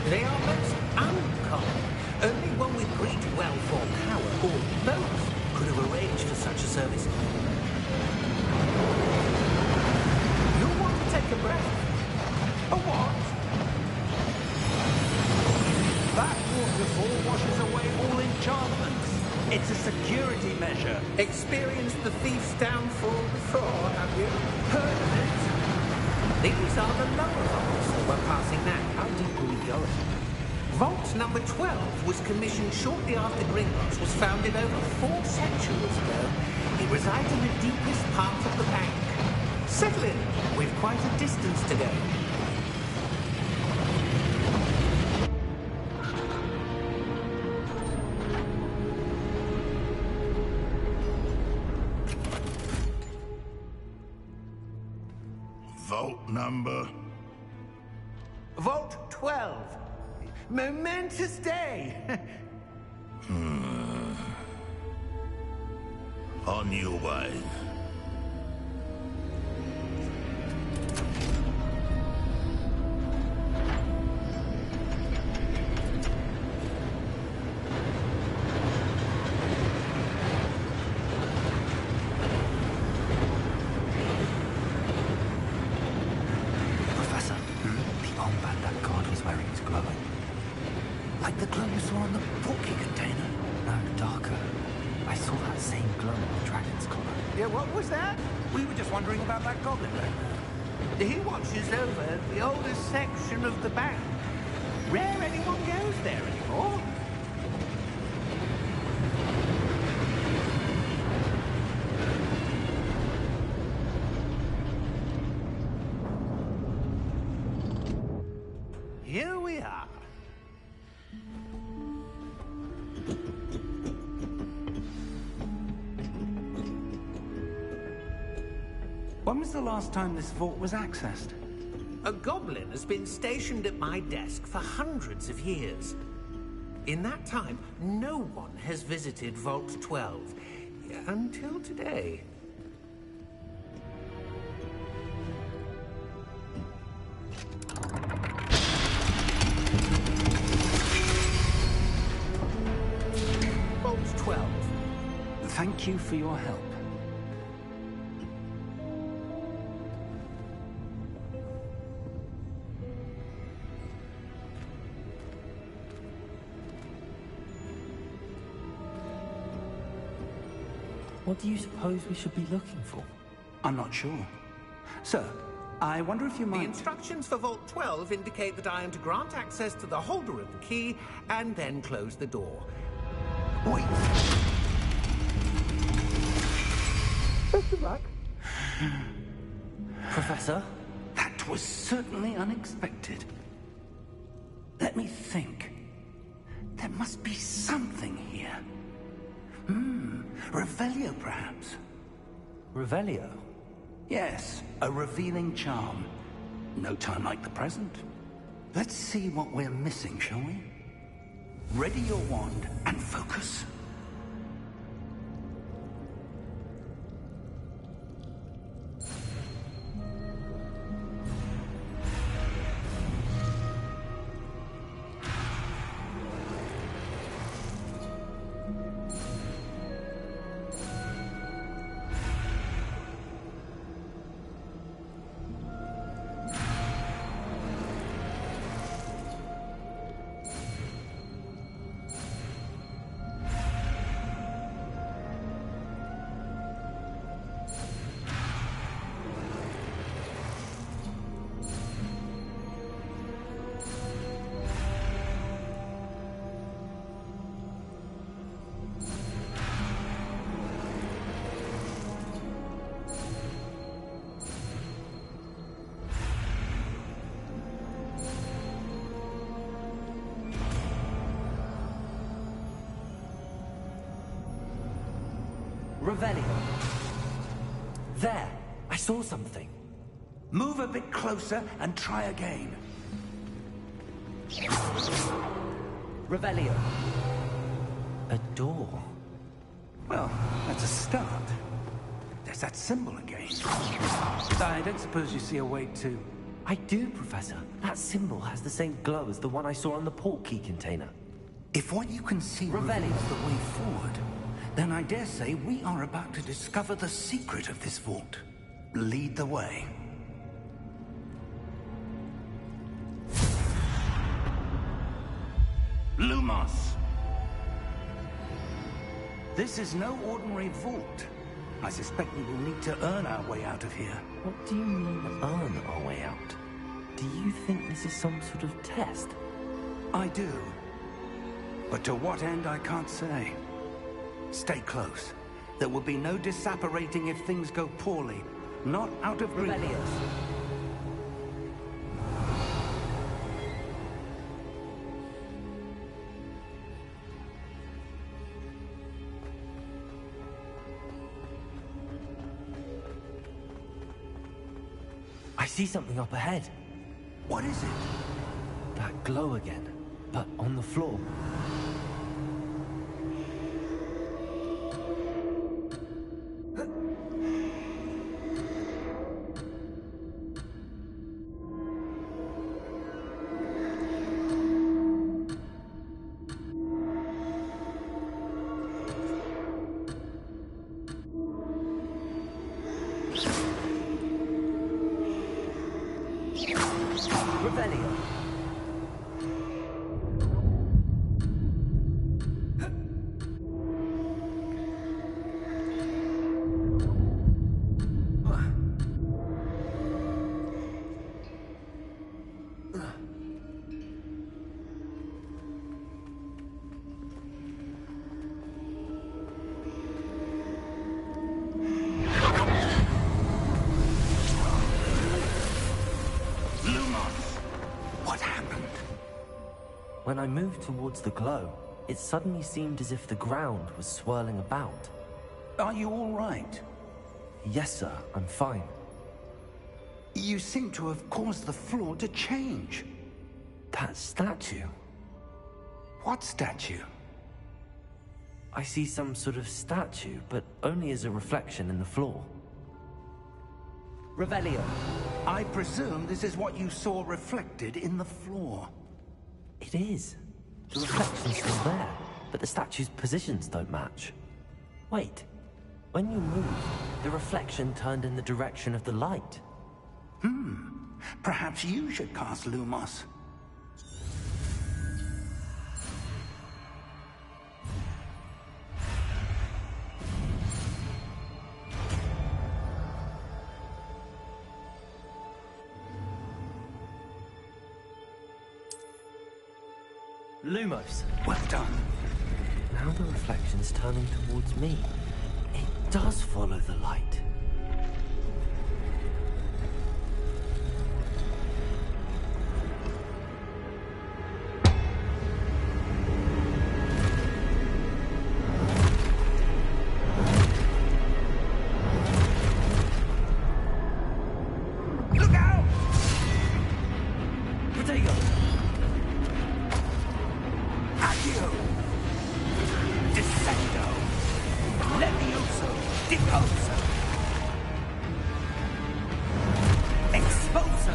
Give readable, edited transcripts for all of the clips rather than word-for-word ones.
They are most uncommon. Only one with great well-formed power, or both, could have arranged for such a service. You'll want to take a breath. A what? That waterfall washes away all enchantments. It's a security measure. Experienced the thief's downfall before, have you? Heard of it? These are the lower vaults that we're passing now. How deep are we going? Vault number 12 was commissioned shortly after Gringotts was founded over 4 centuries ago. It resides in the deepest part of the bank. Settle in. We've quite a distance to go. Vault number? Vault 12. Momentous day. On your way. Professor, the armband that guard was wearing is glowing. Like the glow you saw on the porky container? No, darker. I saw that same glow on the dragon's collar. Yeah, what was that? We were just wondering about that goblin back there. He watches over the oldest section of the bank. Rare anyone goes there anymore. Here we are. When was the last time this vault was accessed? A goblin has been stationed at my desk for hundreds of years. In that time, no one has visited Vault 12 until today. Vault 12. Thank you for your help. What do you suppose we should be looking for? I'm not sure. Sir, I wonder if you The might... instructions for Vault 12 indicate that I am to grant access to the holder of the key and then close the door. Wait! Best of luck. Professor? That was certainly unexpected. Let me think. There must be something here. Revelio, perhaps? Revelio? Yes, a revealing charm. No time like the present. Let's see what we're missing, shall we? Ready your wand and focus. Revelio. There, I saw something. Move a bit closer and try again. Revelio. A door. Well, that's a start. There's that symbol again. I don't suppose you see a way to I do, Professor. That symbol has the same glow as the one I saw on the port key container. If what you can see Revelio. reveals the way forward, then I dare say we are about to discover the secret of this vault. Lead the way. Lumos! This is no ordinary vault. I suspect we will need to earn our way out of here. What do you mean, earn our way out? Do you think this is some sort of test? I do. But to what end, I can't say. Stay close. There will be no disapparating if things go poorly. Not out of reach. Revelio. I see something up ahead. What is it? That glow again, but on the floor. Revelio. When I moved towards the glow, it suddenly seemed as if the ground was swirling about. Are you all right? Yes, sir, I'm fine. You seem to have caused the floor to change. That statue. What statue? I see some sort of statue, but only as a reflection in the floor. Revelio. I presume this is what you saw reflected in the floor. It is. The reflection's still there, but the statue's positions don't match. Wait. When you moved, the reflection turned in the direction of the light. Perhaps you should cast Lumos. Lumos. Well done. Now the reflection's turning towards me. It does follow the light. Look out! Potato! Accio! Descendo! Levioso! Deposo! Exposo!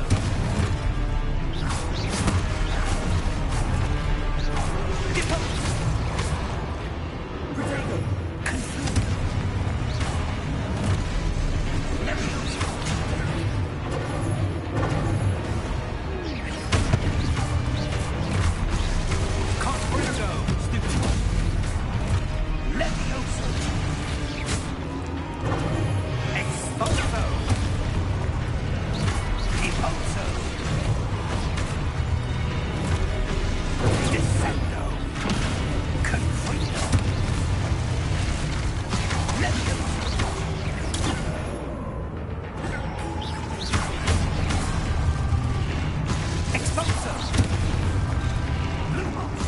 Deposo! Potato! Confluo! Levioso! Comprendo! Stupid one! Levioso! Exposo! Deposo! Descendo! Confluo! Levioso! Exposo! Lumos!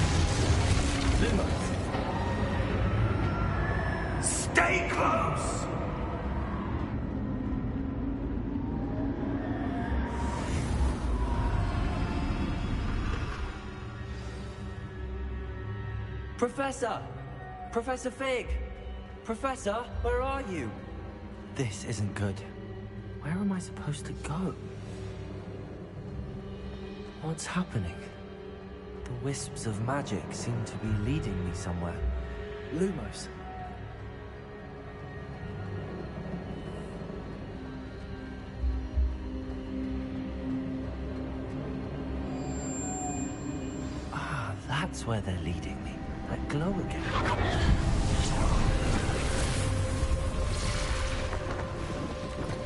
Lumos! Stay close! Professor! Professor Fig! Professor, where are you? This isn't good. Where am I supposed to go? What's happening? The wisps of magic seem to be leading me somewhere. Lumos. Ah, that's where they're leading me. That glow again.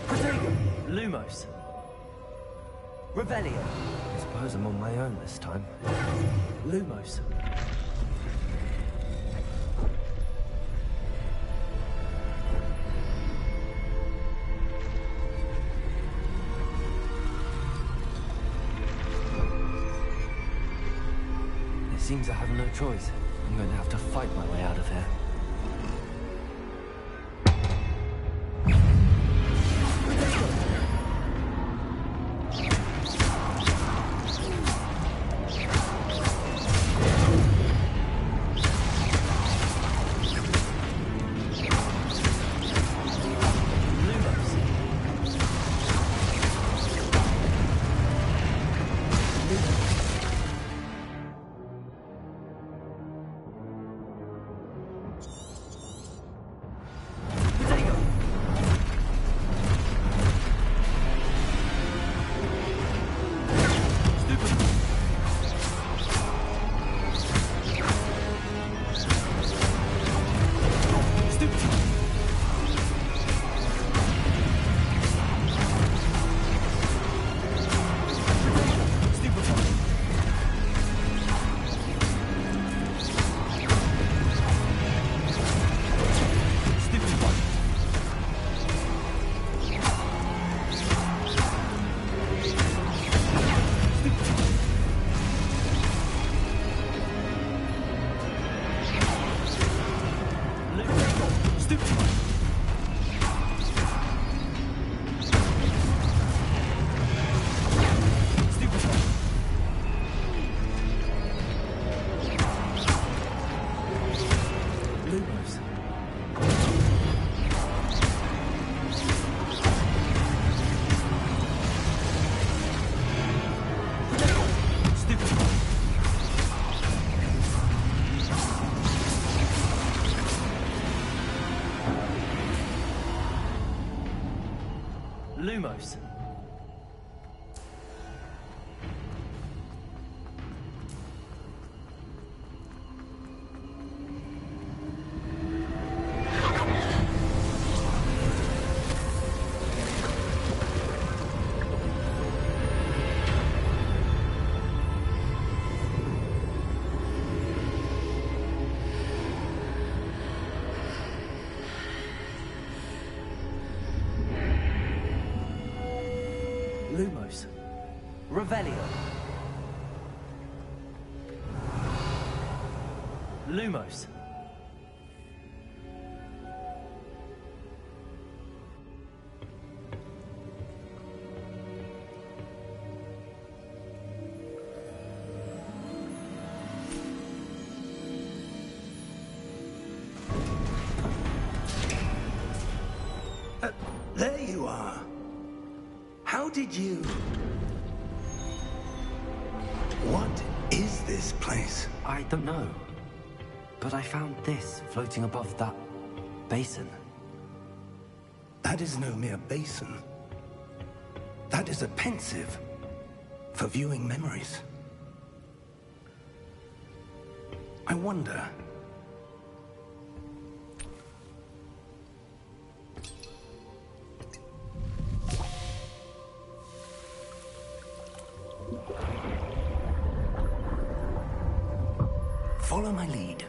Protego! Lumos. Revelio. I suppose I'm on my own this time. Lumos. It seems I have no choice. I'm going to have to fight my way out of here. Lumos. Lumos. Revelio. Lumos. There you are. How did you... What is this place? I don't know. But I found this floating above that basin. That is no mere basin. That is a pensive for viewing memories. I wonder... Follow my lead.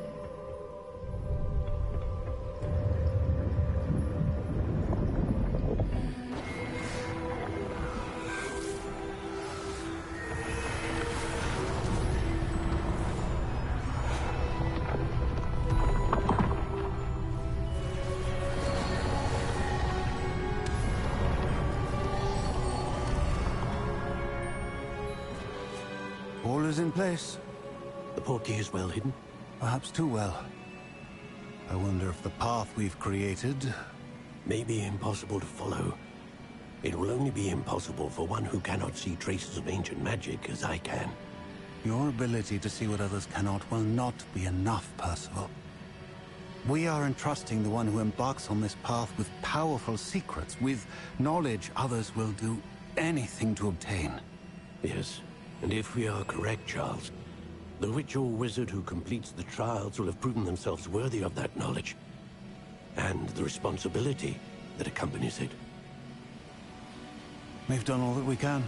All is in place. The portkey is well hidden. Perhaps too well. I wonder if the path we've created... May be impossible to follow. It will only be impossible for one who cannot see traces of ancient magic as I can. Your ability to see what others cannot will not be enough, Percival. We are entrusting the one who embarks on this path with powerful secrets, with knowledge others will do anything to obtain. Yes, and if we are correct, Charles, the witch or wizard who completes the trials will have proven themselves worthy of that knowledge, and the responsibility that accompanies it. We've done all that we can.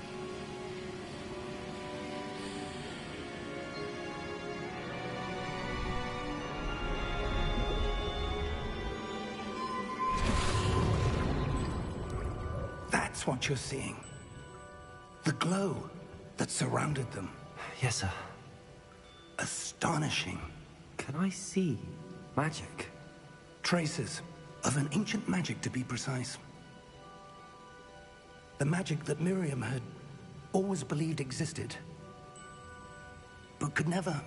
That's what you're seeing. The glow that surrounded them. Yes, sir. Astonishing. Can I see magic? Traces of an ancient magic, to be precise. The magic that Miriam had always believed existed, but could never.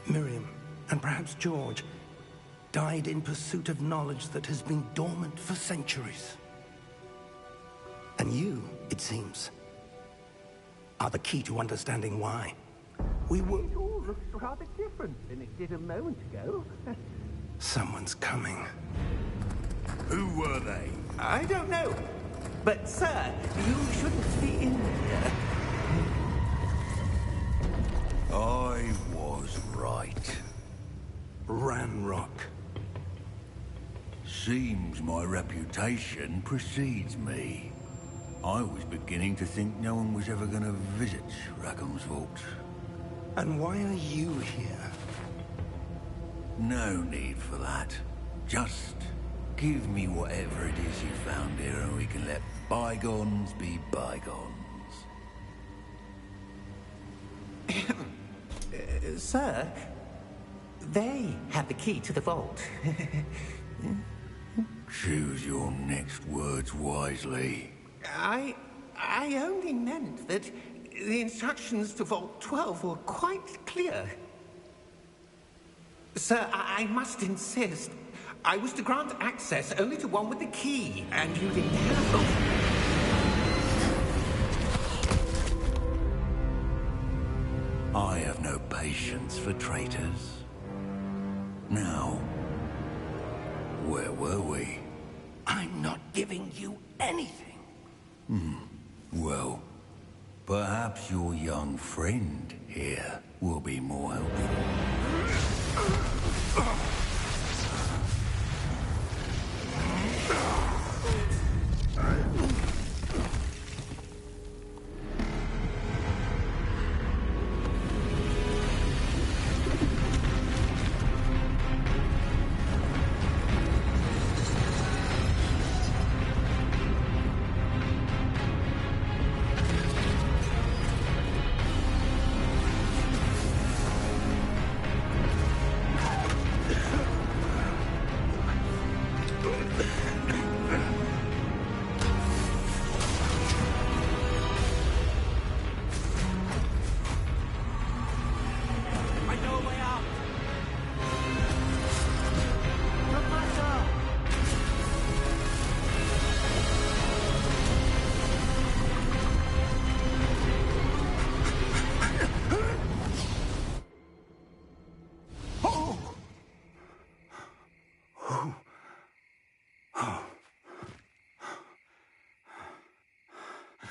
Miriam, and perhaps George, died in pursuit of knowledge that has been dormant for centuries. And you, it seems, are the key to understanding why. We were... It all looks rather different than it did a moment ago. Someone's coming. Who were they? I don't know. But, sir, you shouldn't be in here. I was right. Ranrock. Seems my reputation precedes me. I was beginning to think no one was ever going to visit Rackham's vault. And why are you here? No need for that. Just give me whatever it is you found here and we can let bygones be bygones. Sir, they have the key to the vault. Choose your next words wisely. I only meant that the instructions to Vault 12 were quite clear. Sir, I must insist. I was to grant access only to one with the key, and you didn't have them. I have no patience for traitors. Now, where were we? I'm not giving you anything. Well, perhaps your young friend here will be more helpful.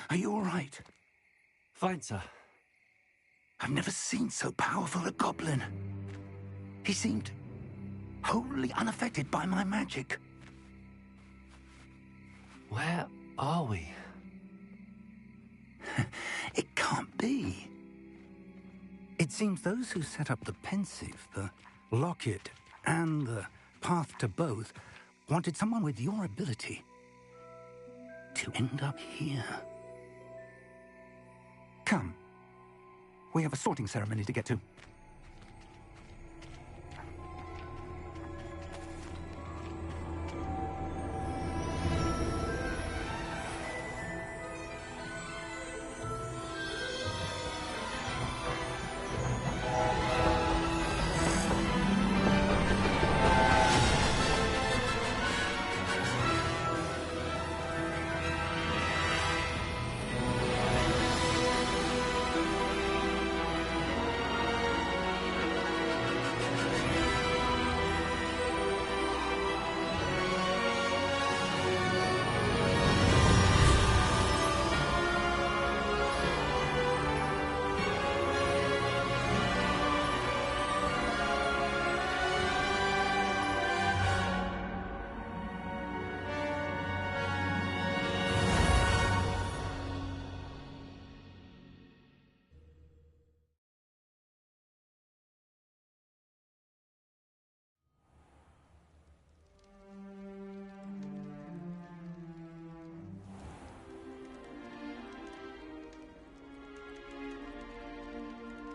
Are you all right? Fine, sir. I've never seen so powerful a goblin. He seemed wholly unaffected by my magic. Where are we? It can't be. It seems those who set up the pensive, the locket, and the path to both wanted someone with your ability to end up here. Come. We have a sorting ceremony to get to.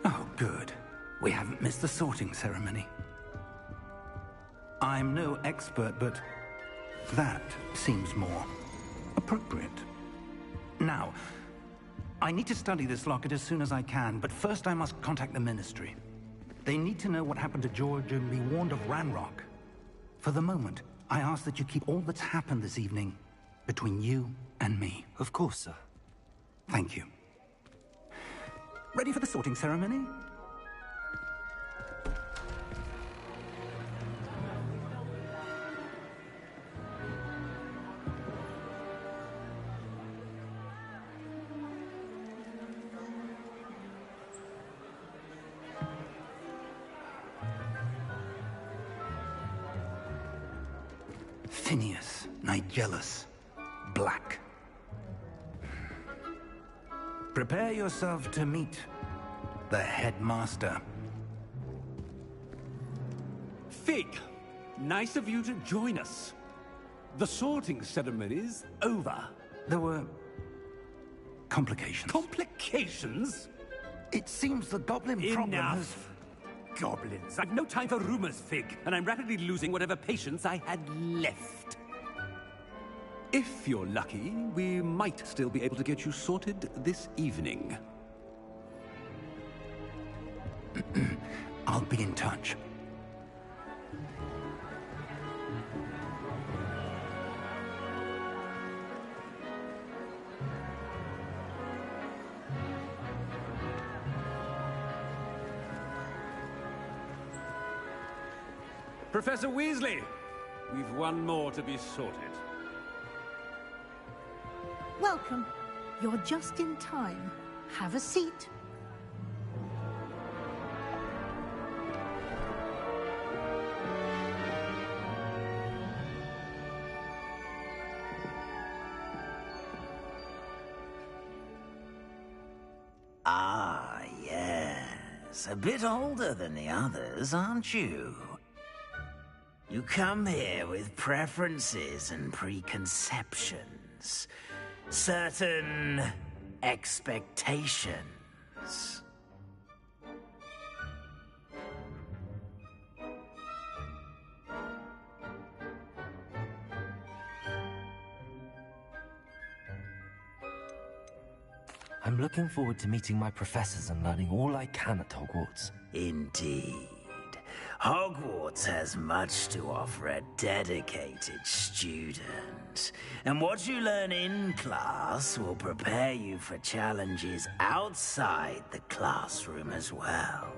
Oh, good. We haven't missed the sorting ceremony. I'm no expert, but that seems more appropriate. Now, I need to study this locket as soon as I can, but first I must contact the Ministry. They need to know what happened to George and be warned of Ranrock. For the moment, I ask that you keep all that's happened this evening between you and me. Of course, sir. Thank you. Ready for the sorting ceremony? Phineas, Nigellus, Black. Prepare yourself to meet the headmaster. Fig, nice of you to join us. The sorting ceremony's over. There were complications. Complications? It seems the goblin problem has... Enough! Goblins. I've no time for rumors, Fig, and I'm rapidly losing whatever patience I had left. If you're lucky, we might still be able to get you sorted this evening. I'll be in touch. Professor Weasley, we've one more to be sorted. Welcome. You're just in time. Have a seat. Ah, yes. A bit older than the others, aren't you? You come here with preferences and preconceptions. Certain expectations. I'm looking forward to meeting my professors and learning all I can at Hogwarts. Indeed. Hogwarts has much to offer a dedicated student. And what you learn in class will prepare you for challenges outside the classroom as well.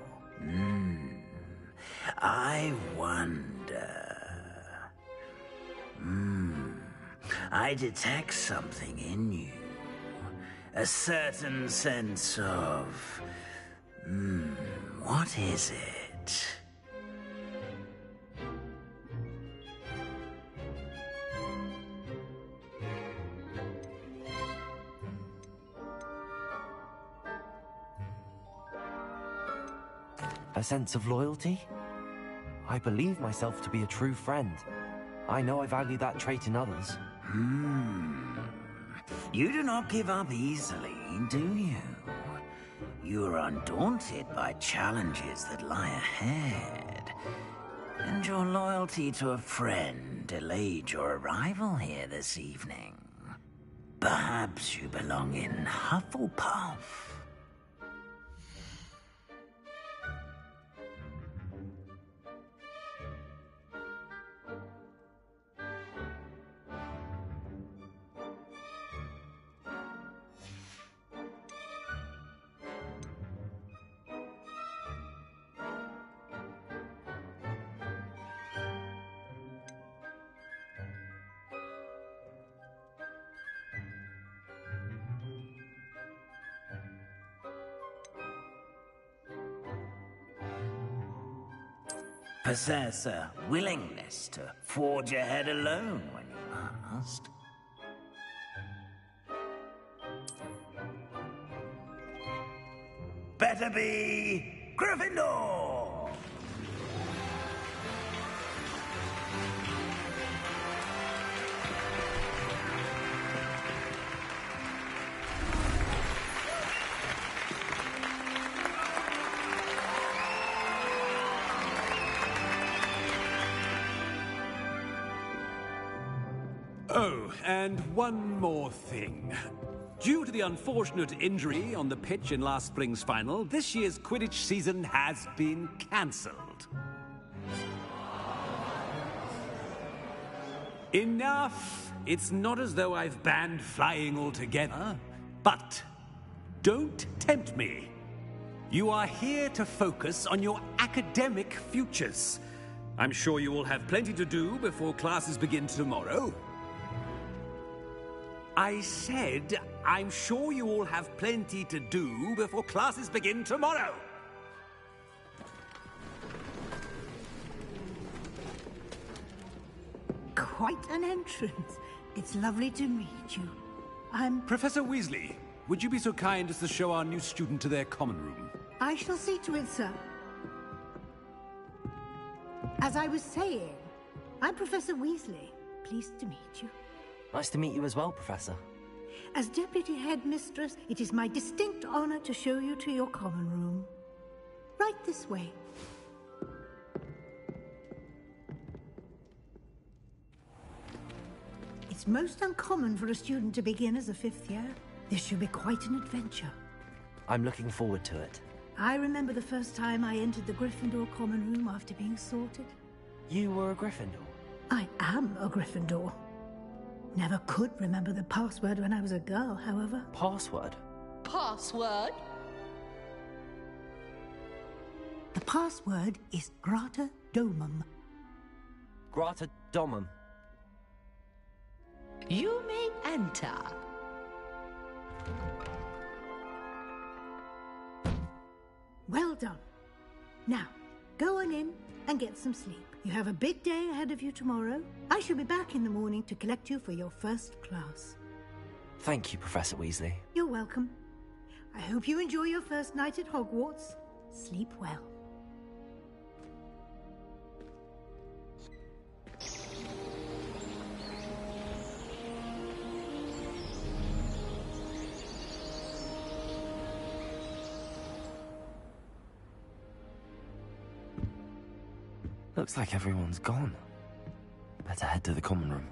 I wonder... I detect something in you. A certain sense of... what is it? A sense of loyalty? I believe myself to be a true friend. I know I value that trait in others. You do not give up easily, do you? You are undaunted by challenges that lie ahead. And your loyalty to a friend delayed your arrival here this evening. Perhaps you belong in Hufflepuff. Possess a willingness to forge ahead alone when you must. Better be Gryffindor! and one more thing. Due to the unfortunate injury on the pitch in last spring's final, this year's Quidditch season has been cancelled. Enough! It's not as though I've banned flying altogether. But don't tempt me. You are here to focus on your academic futures. I'm sure you will have plenty to do before classes begin tomorrow. I said, I'm sure you all have plenty to do before classes begin tomorrow. Quite an entrance. It's lovely to meet you. I'm... Professor Weasley, would you be so kind as to show our new student to their common room? I shall see to it, sir. As I was saying, I'm Professor Weasley. Pleased to meet you. Nice to meet you as well, Professor. As Deputy Headmistress, it is my distinct honor to show you to your common room. Right this way. It's most uncommon for a student to begin as a fifth year. This should be quite an adventure. I'm looking forward to it. I remember the first time I entered the Gryffindor common room after being sorted. You were a Gryffindor? I am a Gryffindor. Never could remember the password when I was a girl, however. Password? Password? The password is Grata Domum. Grata Domum. You may enter. Well done. Now, go on in and get some sleep. You have a big day ahead of you tomorrow. I shall be back in the morning to collect you for your first class. Thank you, Professor Weasley. You're welcome. I hope you enjoy your first night at Hogwarts. Sleep well. Looks like everyone's gone. Better head to the common room.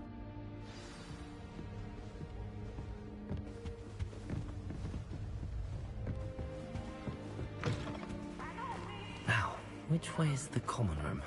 Now, which way is the common room?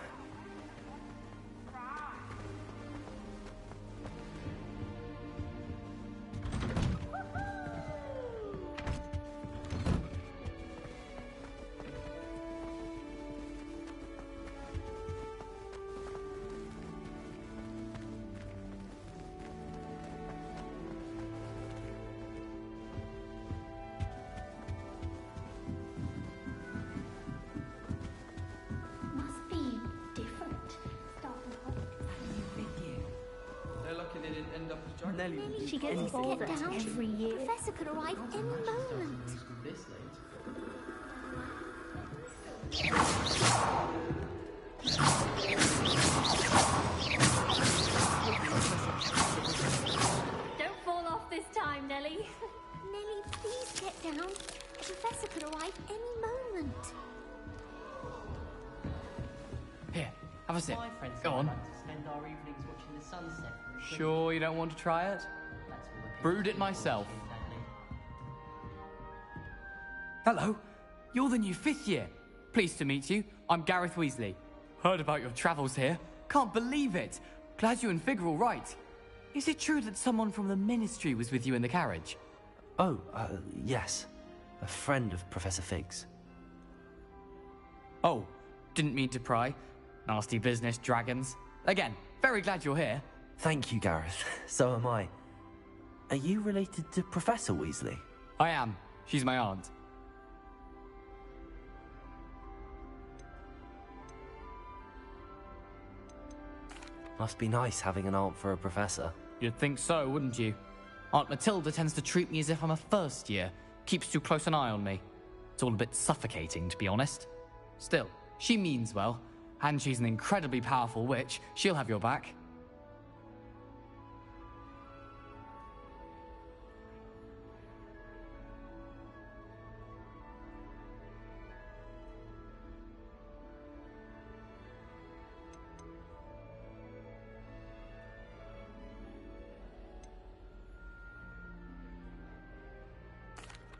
Must be different. They're lucky they didn't end up as dragons. Nelly, she gets bothered every year. The professor could arrive any moment. This late. Don't fall off this time, Nelly. Nelly, please get down. The professor could arrive any moment. Here, have a sip. My friends Go on. like to spend our evenings watching the sunset. Sure you don't want to try it? Brewed it myself. Hello, you're the new fifth year. Pleased to meet you. I'm Gareth Weasley. Heard about your travels here. Can't believe it. Glad you and Fig are all right. Is it true that someone from the Ministry was with you in the carriage? Oh, yes. A friend of Professor Fig's. Oh, didn't mean to pry. Nasty business, dragons. Again, very glad you're here. Thank you, Gareth. So am I. Are you related to Professor Weasley? I am. She's my aunt. Must be nice having an aunt for a professor. You'd think so, wouldn't you? Aunt Matilda tends to treat me as if I'm a first year. Keeps too close an eye on me. It's all a bit suffocating, to be honest. Still, she means well. And she's an incredibly powerful witch. She'll have your back.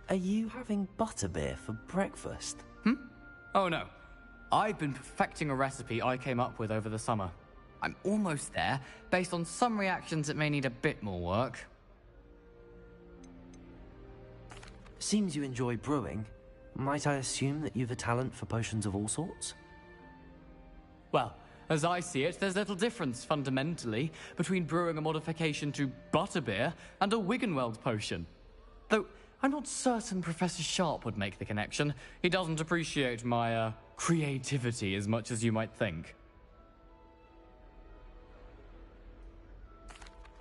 Are you having butterbeer for breakfast? Oh no. I've been perfecting a recipe I came up with over the summer. I'm almost there, based on some reactions that may need a bit more work. Seems you enjoy brewing. Might I assume that you've a talent for potions of all sorts? Well, as I see it, there's little difference, fundamentally, between brewing a modification to butterbeer and a Wiggenweld potion. Though, I'm not certain Professor Sharp would make the connection. He doesn't appreciate my, creativity as much as you might think.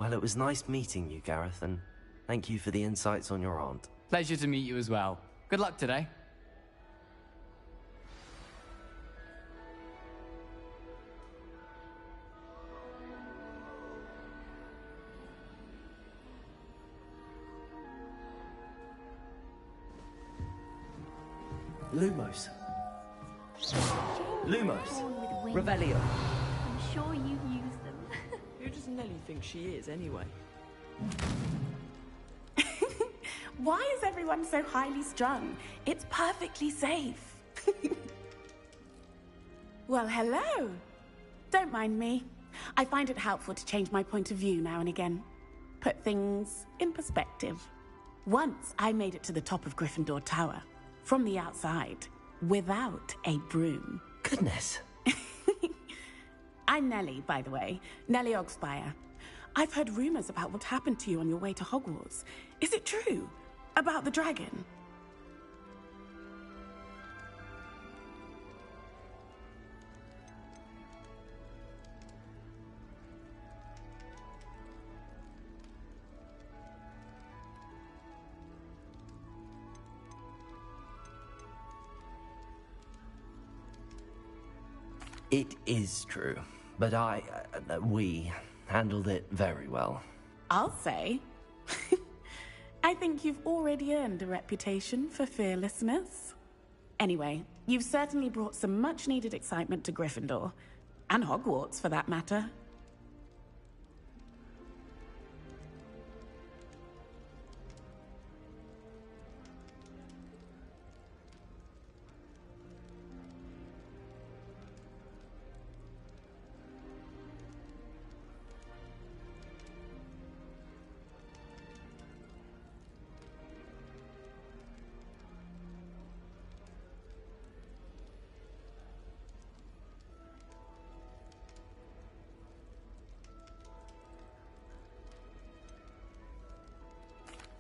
Well, it was nice meeting you, Gareth, and thank you for the insights on your aunt. Pleasure to meet you as well. Good luck today. Lumos. Lumos. Revelio. I'm sure you use them. Who does Nelly think she is, anyway? Why is everyone so highly strung? It's perfectly safe. Well, hello. Don't mind me. I find it helpful to change my point of view now and again. Put things in perspective. Once I made it to the top of Gryffindor Tower, from the outside, without a broom. Goodness. I'm Nellie, by the way. Nellie Ogspire. I've heard rumors about what happened to you on your way to Hogwarts. Is it true? About the dragon? It is true, but we handled it very well. I'll say. I think you've already earned a reputation for fearlessness. Anyway, you've certainly brought some much-needed excitement to Gryffindor. And Hogwarts, for that matter.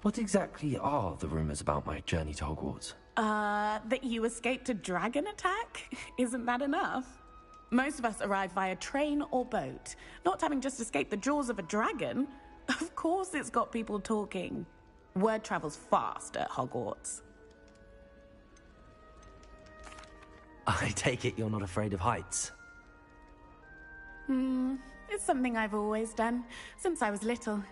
What exactly are the rumors about my journey to Hogwarts? That you escaped a dragon attack? Isn't that enough? Most of us arrive via train or boat, not having just escaped the jaws of a dragon. Of course it's got people talking. Word travels fast at Hogwarts. I take it you're not afraid of heights? It's something I've always done, since I was little.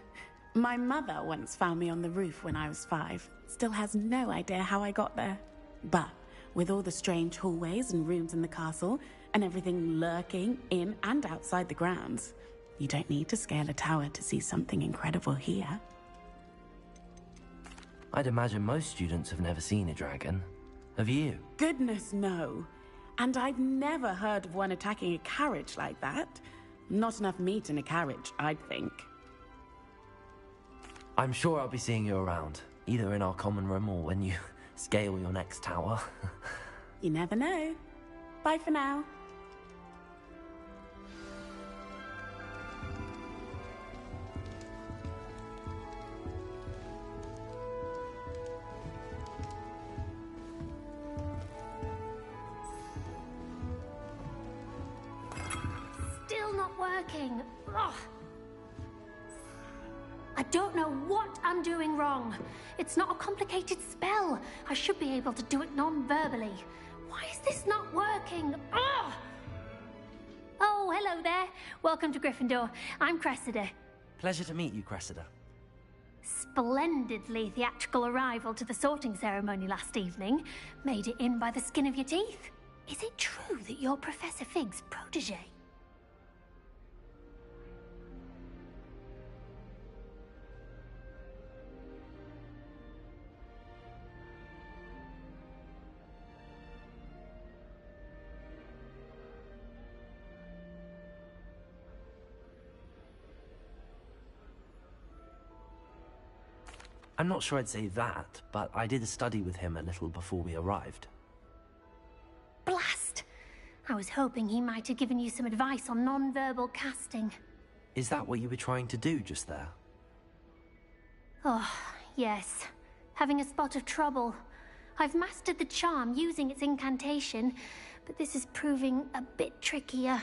My mother once found me on the roof when I was 5. Still has no idea how I got there. But with all the strange hallways and rooms in the castle, and everything lurking in and outside the grounds, you don't need to scale a tower to see something incredible here. I'd imagine most students have never seen a dragon. Have you? Goodness, no. And I've never heard of one attacking a carriage like that. Not enough meat in a carriage, I'd think. I'm sure I'll be seeing you around, either in our common room or when you scale your next tower. You never know. Bye for now. Still not working. Ugh. I don't know what I'm doing wrong. It's not a complicated spell. I should be able to do it non-verbally. Why is this not working? Ugh! Oh, hello there. Welcome to Gryffindor. I'm Cressida. Pleasure to meet you, Cressida. Splendidly theatrical arrival to the sorting ceremony last evening. Made it in by the skin of your teeth. Is it true that you're Professor Fig's protege? I'm not sure I'd say that, but I did study with him a little before we arrived. Blast! I was hoping he might have given you some advice on non-verbal casting. Is that what you were trying to do just there? Oh, yes. Having a spot of trouble. I've mastered the charm using its incantation, but this is proving a bit trickier.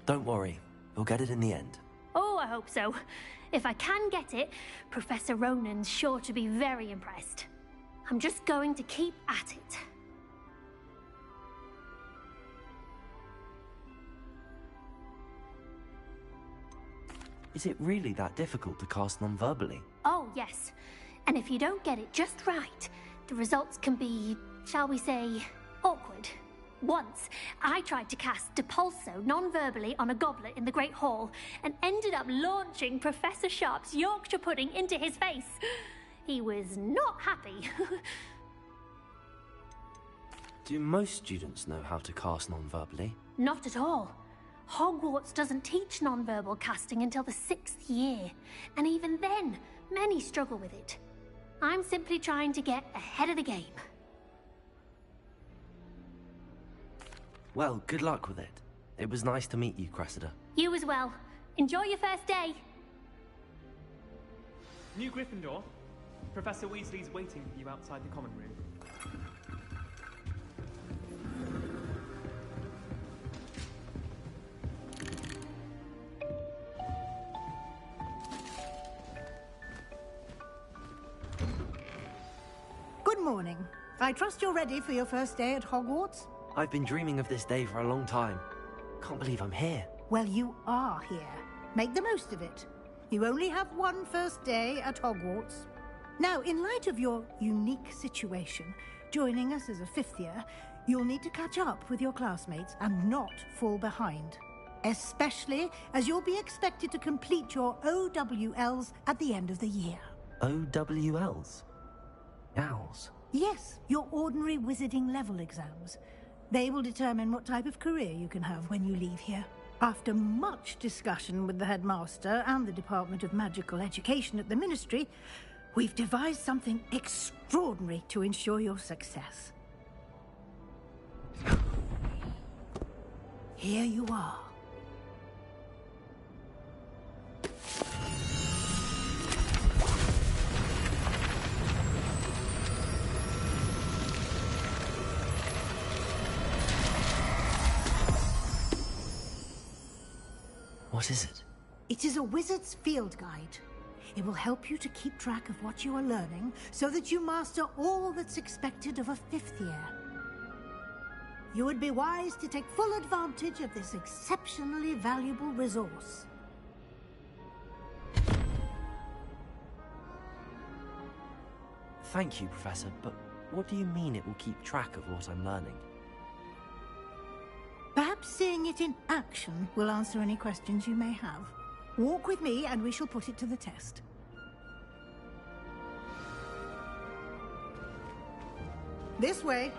Don't worry, you'll get it in the end. Oh, I hope so. If I can get it, Professor Ronan's sure to be very impressed. I'm just going to keep at it. Is it really that difficult to cast non-verbally? Oh, yes. And if you don't get it just right, the results can be, shall we say, awkward. Once, I tried to cast Depulso non-verbally on a goblet in the Great Hall and ended up launching Professor Sharp's Yorkshire pudding into his face. He was not happy. Do most students know how to cast non-verbally? Not at all. Hogwarts doesn't teach non-verbal casting until the 6th year, and even then, many struggle with it. I'm simply trying to get ahead of the game. Well, good luck with it. It was nice to meet you, Cressida. You as well. Enjoy your first day. New Gryffindor. Professor Weasley's waiting for you outside the common room. Good morning. I trust you're ready for your first day at Hogwarts? I've been dreaming of this day for a long time. Can't believe I'm here. Well, you are here. Make the most of it. You only have one first day at Hogwarts. Now, in light of your unique situation, joining us as a 5th year, you'll need to catch up with your classmates and not fall behind. Especially as you'll be expected to complete your OWLs at the end of the year. OWLs? Owls? Yes, your ordinary wizarding level exams. They will determine what type of career you can have when you leave here. After much discussion with the headmaster and the Department of Magical Education at the Ministry, we've devised something extraordinary to ensure your success. Here you are. What is it? It is a wizard's field guide. It will help you to keep track of what you are learning so that you master all that's expected of a 5th year. You would be wise to take full advantage of this exceptionally valuable resource. Thank you, Professor, but what do you mean it will keep track of what I'm learning? Perhaps seeing it in action will answer any questions you may have. Walk with me and we shall put it to the test. This way.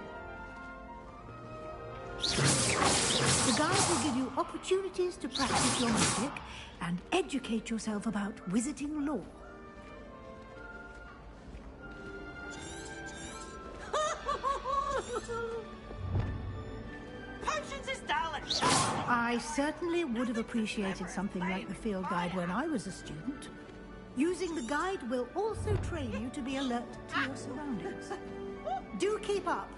The guide will give you opportunities to practice your magic and educate yourself about wizarding lore. I certainly would have appreciated something like the field guide when I was a student. Using the guide will also train you to be alert to your surroundings. Do keep up.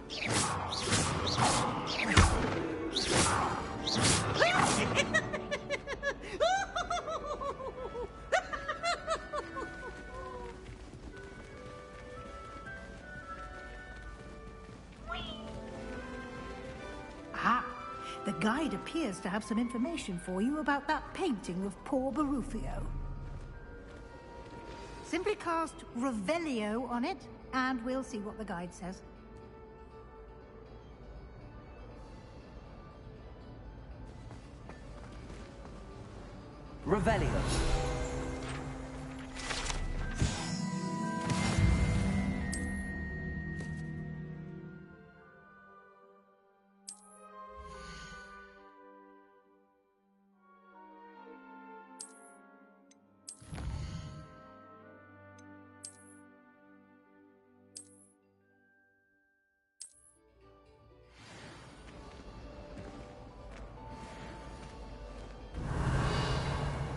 The guide appears to have some information for you about that painting of poor Barufio. Simply cast Revelio on it, and we'll see what the guide says. Revelio.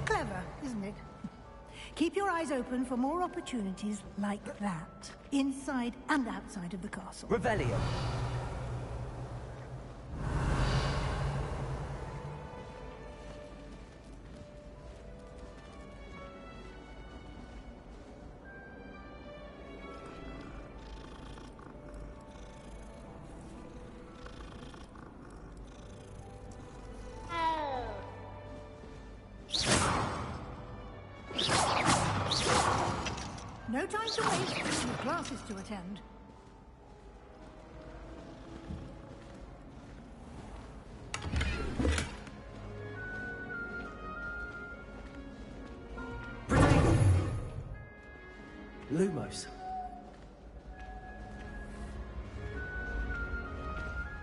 Clever, isn't it? Keep your eyes open for more opportunities like that, inside and outside of the castle. Revelio. No time to waste. You've classes to attend. Lumos.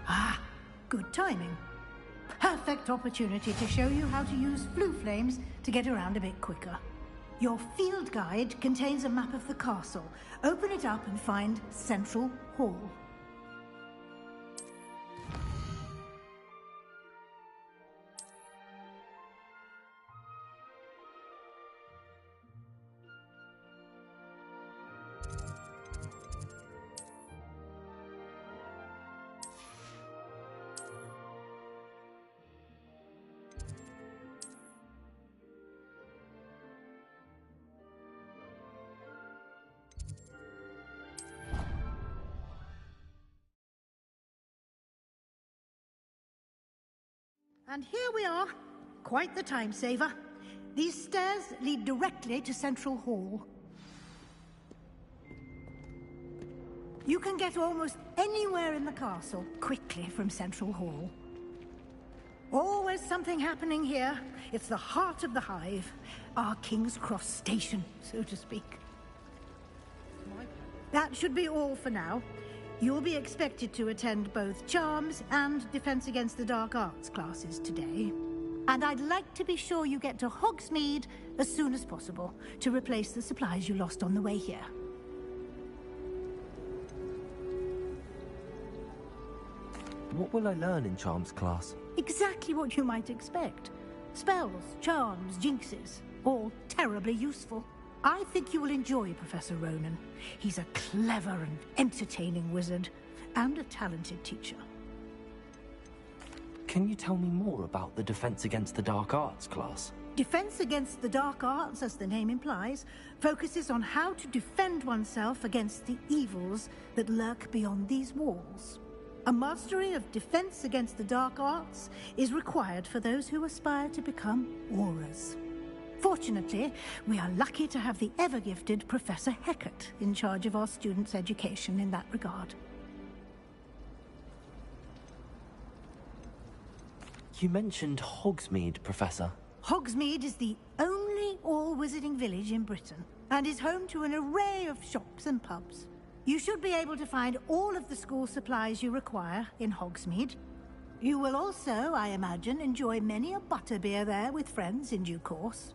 Ah, good timing. Perfect opportunity to show you how to use blue flames to get around a bit quicker. Your field guide contains a map of the castle. Open it up and find Central Hall. And here we are. Quite the time saver. These stairs lead directly to Central Hall. You can get almost anywhere in the castle quickly from Central Hall. Always something happening here. It's the heart of the Hive. Our King's Cross station, so to speak. That should be all for now. You'll be expected to attend both Charms and Defense Against the Dark Arts classes today. And I'd like to be sure you get to Hogsmeade as soon as possible to replace the supplies you lost on the way here. What will I learn in Charms class? Exactly what you might expect. Spells, charms, jinxes, all terribly useful. I think you will enjoy Professor Ronan. He's a clever and entertaining wizard, and a talented teacher. Can you tell me more about the Defense Against the Dark Arts class? Defense Against the Dark Arts, as the name implies, focuses on how to defend oneself against the evils that lurk beyond these walls. A mastery of Defense Against the Dark Arts is required for those who aspire to become Aurors. Fortunately, we are lucky to have the ever-gifted Professor Hecat in charge of our students' education in that regard. You mentioned Hogsmeade, Professor. Hogsmeade is the only all-wizarding village in Britain, and is home to an array of shops and pubs. You should be able to find all of the school supplies you require in Hogsmeade. You will also, I imagine, enjoy many a butterbeer there with friends in due course.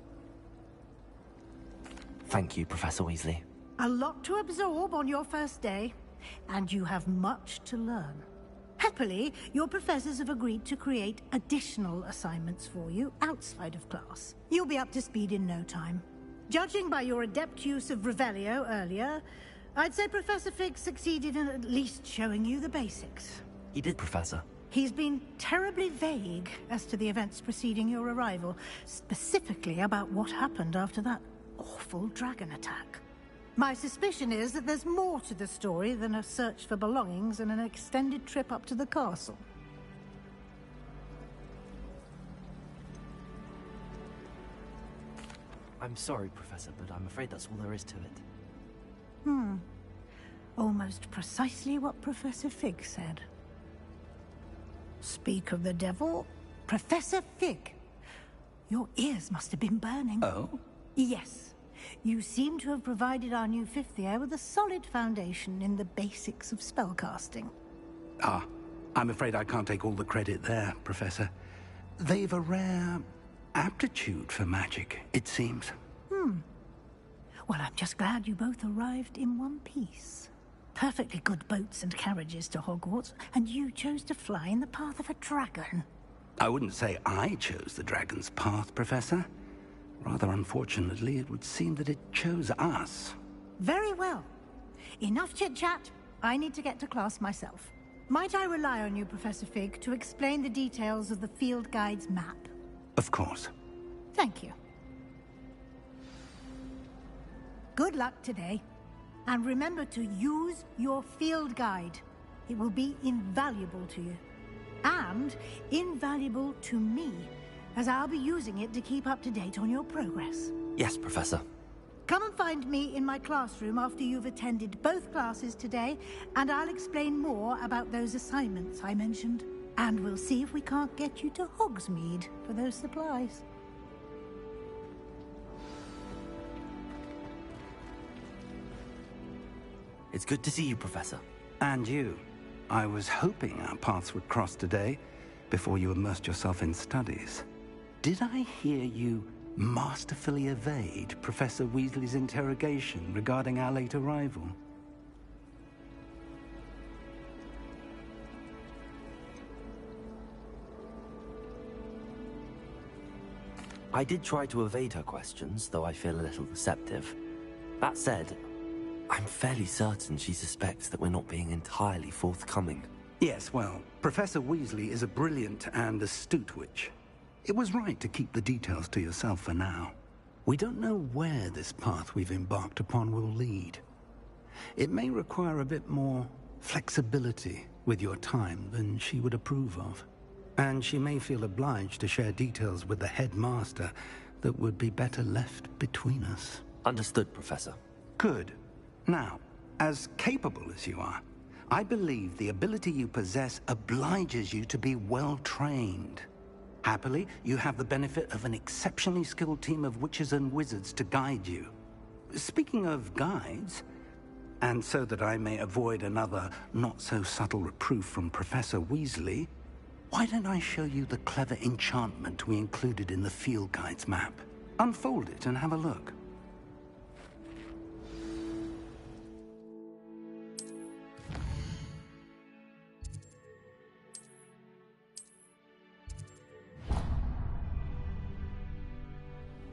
Thank you, Professor Weasley. A lot to absorb on your first day, and you have much to learn. Happily, your professors have agreed to create additional assignments for you outside of class. You'll be up to speed in no time. Judging by your adept use of Revelio earlier, I'd say Professor Fig succeeded in at least showing you the basics. He did, Professor. He's been terribly vague as to the events preceding your arrival, specifically about what happened after that awful dragon attack. My suspicion is that there's more to the story than a search for belongings and an extended trip up to the castle. I'm sorry, Professor, but I'm afraid that's all there is to it. Almost precisely what Professor Fig said. Speak of the devil, Professor Fig. Your ears must have been burning. Oh? Yes. You seem to have provided our new fifth year with a solid foundation in the basics of spellcasting. Ah, I'm afraid I can't take all the credit there, Professor. They've a rare aptitude for magic, it seems. Well, I'm just glad you both arrived in one piece. Perfectly good boats and carriages to Hogwarts, and you chose to fly in the path of a dragon. I wouldn't say I chose the dragon's path, Professor. Rather unfortunately, it would seem that it chose us. Very well. Enough chit-chat. I need to get to class myself. Might I rely on you, Professor Fig, to explain the details of the field guide's map? Of course. Thank you. Good luck today. And remember to use your field guide. It will be invaluable to you. And invaluable to me, as I'll be using it to keep up to date on your progress. Yes, Professor. Come and find me in my classroom after you've attended both classes today, and I'll explain more about those assignments I mentioned. And we'll see if we can't get you to Hogsmeade for those supplies. It's good to see you, Professor. And you. I was hoping our paths would cross today, before you immersed yourself in studies. Did I hear you masterfully evade Professor Weasley's interrogation regarding our late arrival? I did try to evade her questions, though I feel a little receptive. That said, I'm fairly certain she suspects that we're not being entirely forthcoming. Yes, well, Professor Weasley is a brilliant and astute witch. It was right to keep the details to yourself for now. We don't know where this path we've embarked upon will lead. It may require a bit more flexibility with your time than she would approve of. And she may feel obliged to share details with the headmaster that would be better left between us. Understood, Professor. Good. Now, as capable as you are, I believe the ability you possess obliges you to be well trained. Happily, you have the benefit of an exceptionally skilled team of witches and wizards to guide you. Speaking of guides, and so that I may avoid another not-so-subtle reproof from Professor Weasley, why don't I show you the clever enchantment we included in the field guide's map? Unfold it and have a look.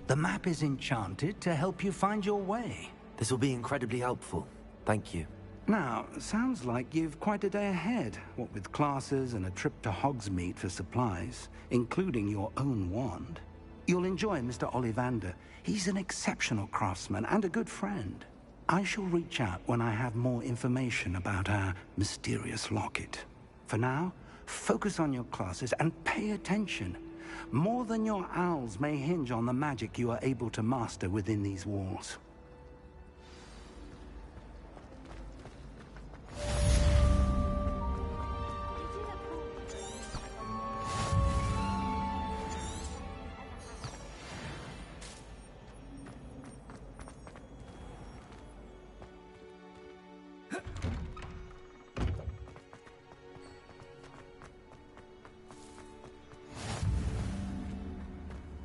The map is enchanted to help you find your way. This will be incredibly helpful. Thank you. Now, sounds like you've quite a day ahead, what with classes and a trip to Hogsmeade for supplies, including your own wand. You'll enjoy Mr. Ollivander. He's an exceptional craftsman and a good friend. I shall reach out when I have more information about our mysterious locket. For now, focus on your classes and pay attention. More than your owls may hinge on the magic you are able to master within these walls.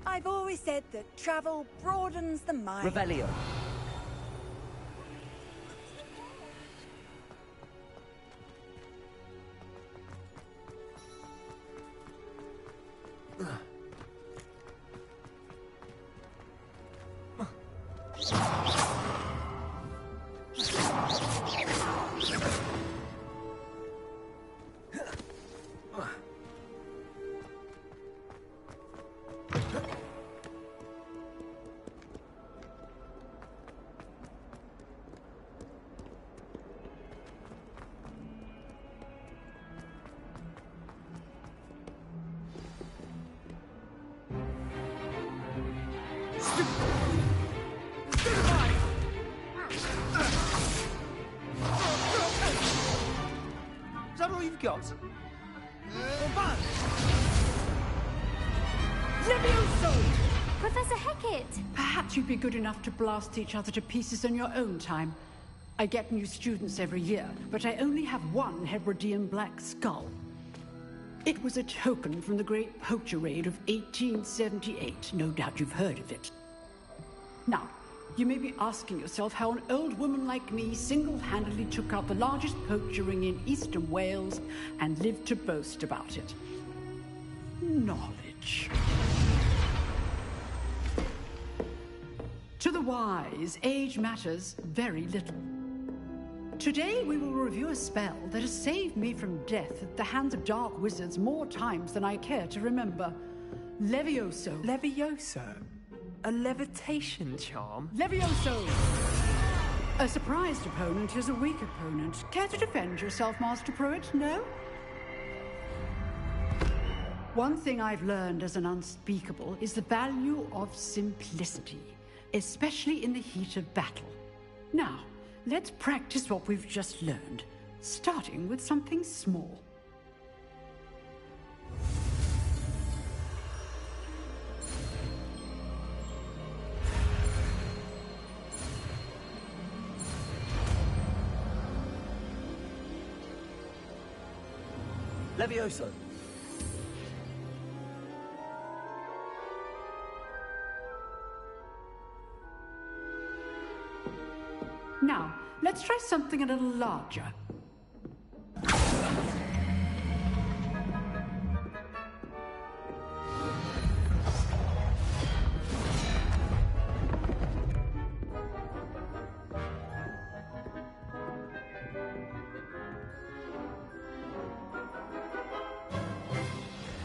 I've always said that travel broadens the mind. Revelio. Is that all you've got? Leviosa! Professor Hecat! Perhaps you'd be good enough to blast each other to pieces in your own time. I get new students every year, but I only have one Hebridean black skull. It was a token from the Great Poacher Raid of 1878. No doubt you've heard of it. Now, you may be asking yourself how an old woman like me single-handedly took out the largest poacher ring in eastern Wales and lived to boast about it. Knowledge. To the wise, age matters very little. Today we will review a spell that has saved me from death at the hands of dark wizards more times than I care to remember. Levioso. Levioso? A levitation charm? Levioso! A surprised opponent is a weak opponent. Care to defend yourself, Master Pruitt? No? One thing I've learned as an unspeakable is the value of simplicity, especially in the heat of battle. Now, let's practice what we've just learned, starting with something small. Levioso. Now, let's try something a little larger.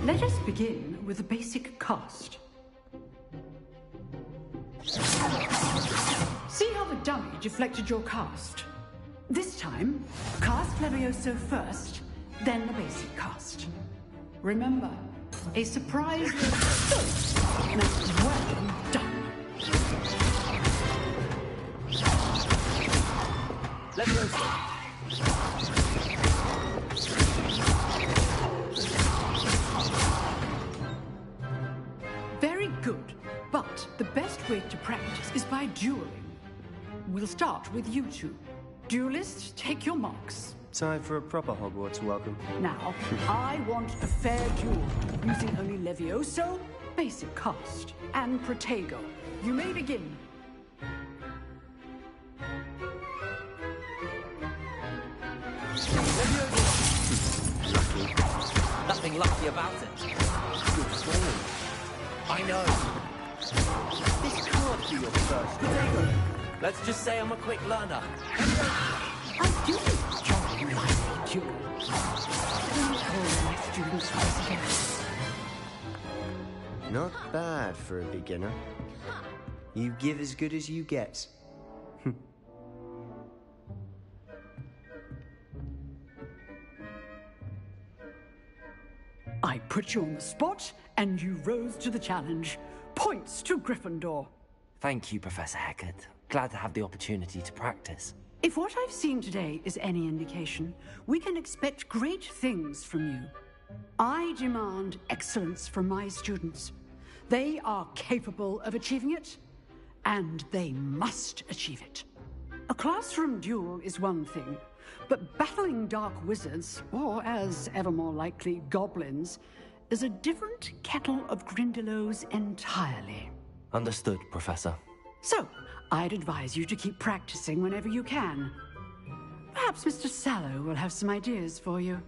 Let us begin with a basic cast. See how the dummy deflected your cast? This time, cast Levioso first, then the basic cast. Remember, a surprise now, well done. Levioso. Very good, but the best way to practice is by dueling. We'll start with you two. Duelists, take your marks. Time for a proper Hogwarts welcome. Now, I want a fair duel, using only Levioso, basic cast, and Protego. You may begin. Lucky. Nothing lucky about it. Good form. I know. This can't be your first. Protego. Let's just say I'm a quick learner. I do enjoy my duel. Don't call my students once again. Not bad for a beginner. You give as good as you get. I put you on the spot, and you rose to the challenge. Points to Gryffindor. Thank you, Professor Hecat. Glad to have the opportunity to practice. If what I've seen today is any indication, we can expect great things from you. I demand excellence from my students. They are capable of achieving it, and they must achieve it. A classroom duel is one thing, but battling dark wizards, or as ever more likely, goblins, is a different kettle of Grindylows entirely. Understood, Professor. So, I'd advise you to keep practicing whenever you can. Perhaps Mr. Sallow will have some ideas for you.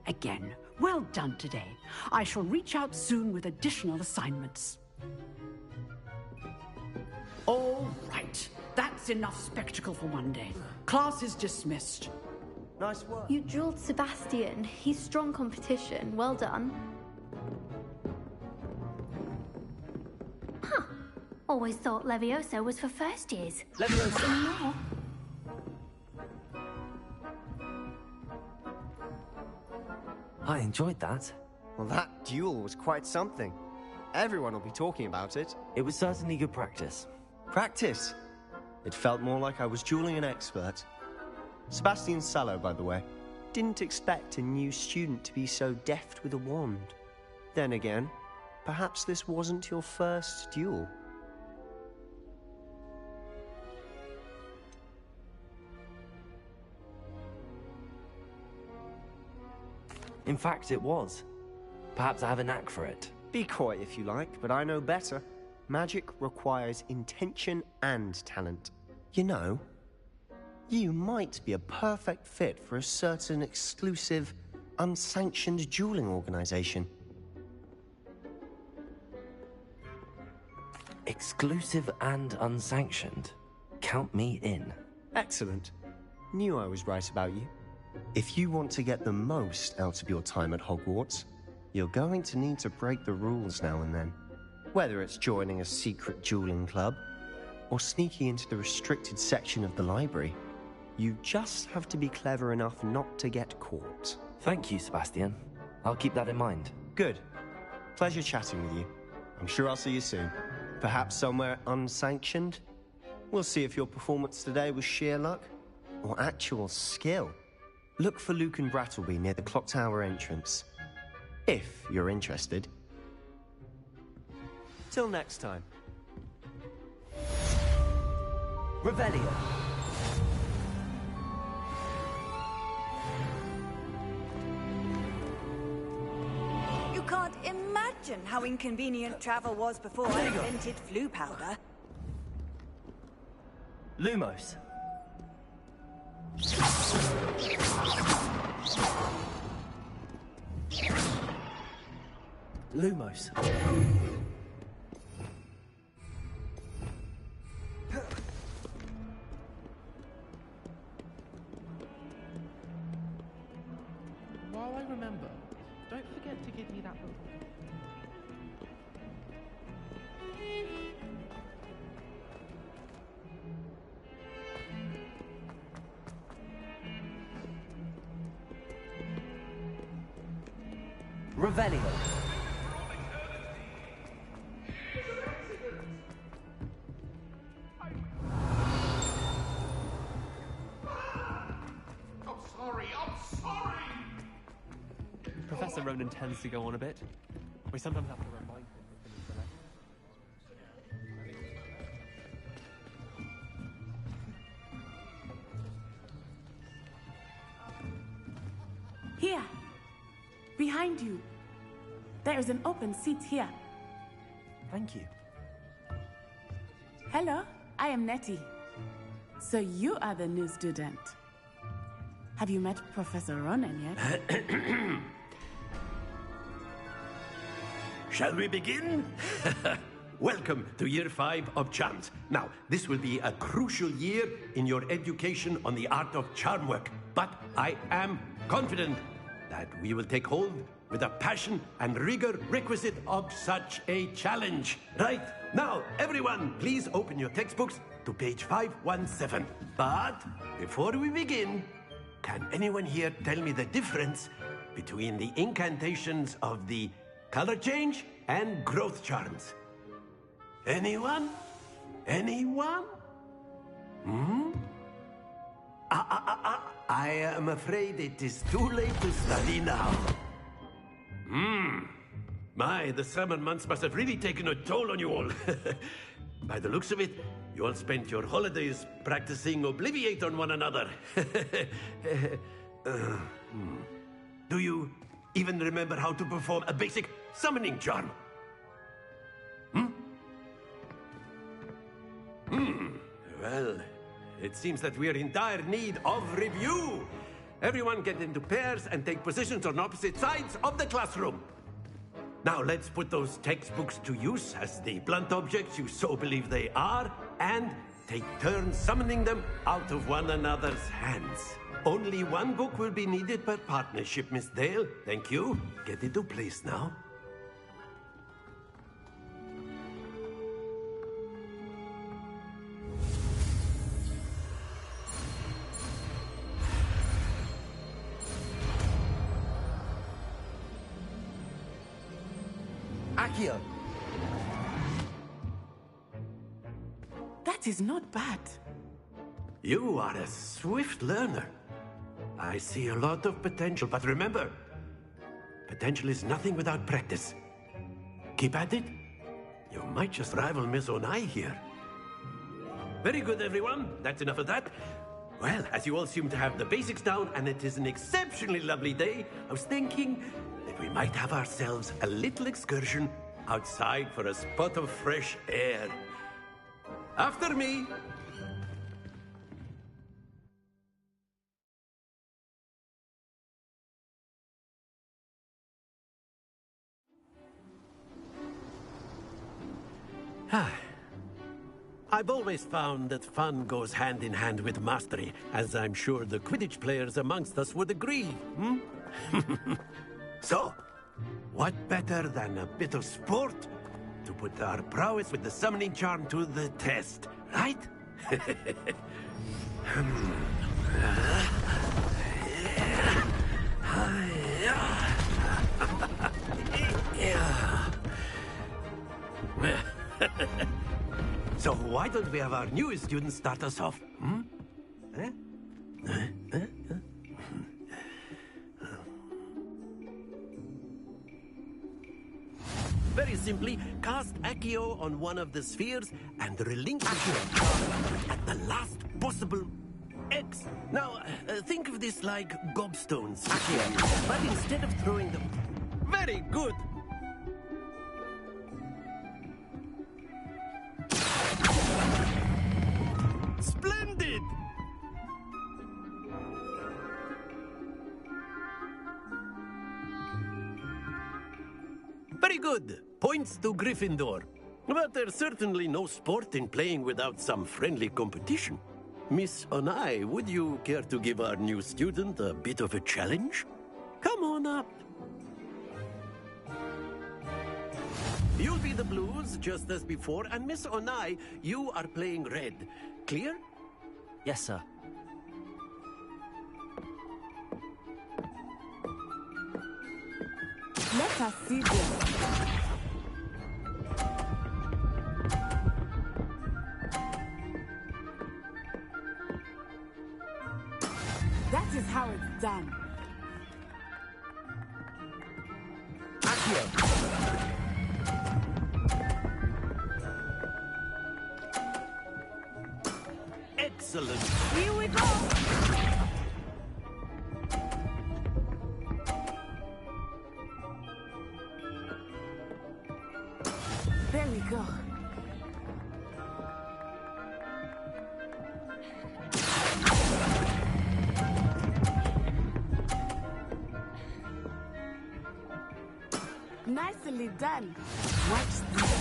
Again, well done today. I shall reach out soon with additional assignments. All right. That's enough spectacle for one day. Class is dismissed. Nice work. You dueled Sebastian. He's strong competition. Well done. Huh. Always thought Levioso was for first years. Levioso. I enjoyed that. Well, that duel was quite something. Everyone will be talking about it. It was certainly good practice. Practice? It felt more like I was dueling an expert. Sebastian Sallow, by the way. Didn't expect a new student to be so deft with a wand. Then again, Perhaps this wasn't your first duel. In fact, it was. Perhaps I have a knack for it. Be quiet if you like, but I know better. Magic requires intention and talent. You know, you might be a perfect fit for a certain exclusive, unsanctioned dueling organization. Exclusive and unsanctioned. Count me in. Excellent. Knew I was right about you. If you want to get the most out of your time at Hogwarts, you're going to need to break the rules now and then. Whether it's joining a secret dueling club, or sneaking into the restricted section of the library, you just have to be clever enough not to get caught. Thank you, Sebastian. I'll keep that in mind. Good. Pleasure chatting with you. I'm sure I'll see you soon. Perhaps somewhere unsanctioned? We'll see if your performance today was sheer luck, or actual skill. Look for Luke and Brattleby near the Clock Tower entrance. If you're interested. Till next time. Revelio. You can't imagine how inconvenient travel was before I invented flu powder. Lumos. Lumos. While I remember, don't forget to give me that book. Revelio. Professor Ronan tends to go on a bit. We sometimes have to remind him of the Here! Behind you. There is an open seat here. Thank you. Hello, I am Nettie. So you are the new student. Have you met Professor Ronan yet? Shall we begin? Welcome to Year 5 of Charms. Now, this will be a crucial year in your education on the art of charm work. But I am confident that we will take hold with the passion and rigor requisite of such a challenge. Right, now, everyone, please open your textbooks to page 517. But before we begin, can anyone here tell me the difference between the incantations of the color change and growth charms? Anyone? Anyone? I am afraid it is too late to study now. My, the summer months must have really taken a toll on you all. By the looks of it, you all spent your holidays practicing Obliviate on one another. Do you even remember how to perform a basic summoning charm? Well, it seems that we are in dire need of review. Everyone get into pairs and take positions on opposite sides of the classroom. Now let's put those textbooks to use as the blunt objects you so believe they are, and take turns summoning them out of one another's hands. Only one book will be needed per partnership, Miss Dale. Thank you. Get into place now. Accio. That is not bad. You are a swift learner. I see a lot of potential, but remember, potential is nothing without practice. keep at it. You might just rival Miss Onai here. Very good, everyone. That's enough of that. Well, as you all seem to have the basics down, and it is an exceptionally lovely day, I was thinking that we might have ourselves a little excursion outside for a spot of fresh air. After me. I've always found that fun goes hand in hand with mastery, as I'm sure the Quidditch players amongst us would agree, hmm? So, what better than a bit of sport to put our prowess with the summoning charm to the test, right? So why don't we have our newest students start us off? Hmm? Very simply, cast Accio on one of the spheres and relinquish your charge at the last possible X. Now, think of this like gobstones, Accio, but instead of throwing them... Very good! Splendid! Very good. Points to Gryffindor. But there's certainly no sport in playing without some friendly competition. Miss Onai, would you care to give our new student a bit of a challenge? Come on up. You'll be the blues, just as before, and Miss Onai, you are playing red. Clear? Yes, sir. Let us see this. That is how it's done. Excellent. Here we go. There we go. Nicely done. Watch this.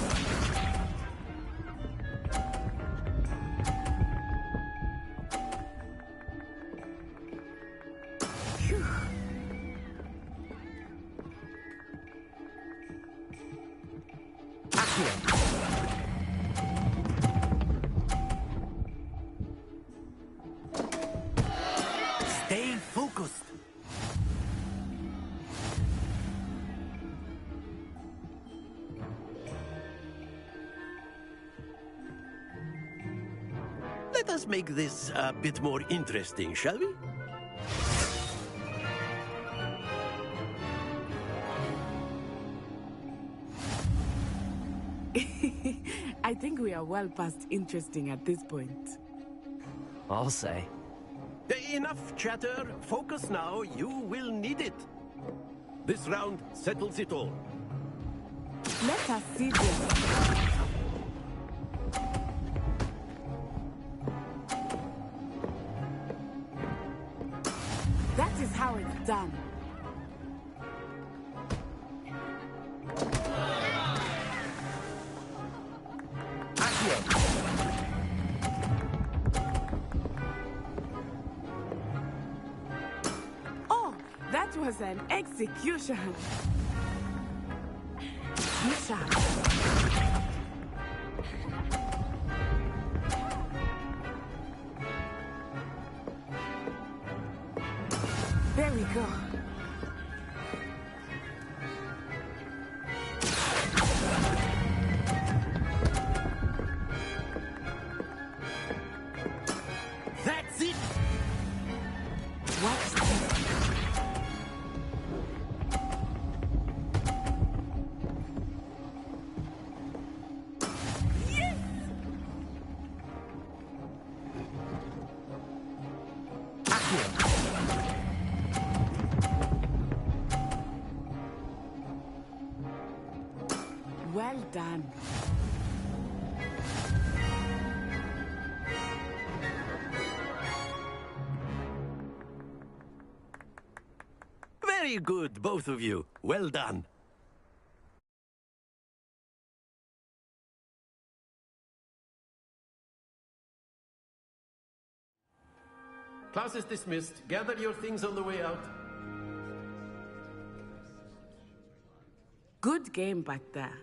Stay focused. Let us make this a bit more interesting, shall we? I think we are well past interesting at this point. I'll say. Enough chatter. Focus now. You will need it. This round settles it all. Let us see this. That is how it's done. Oh, that was an execution. Misha. There we go. That's it. Watch this. done. Very good, both of you. Well done. Class is dismissed. Gather your things on the way out. Good game back there.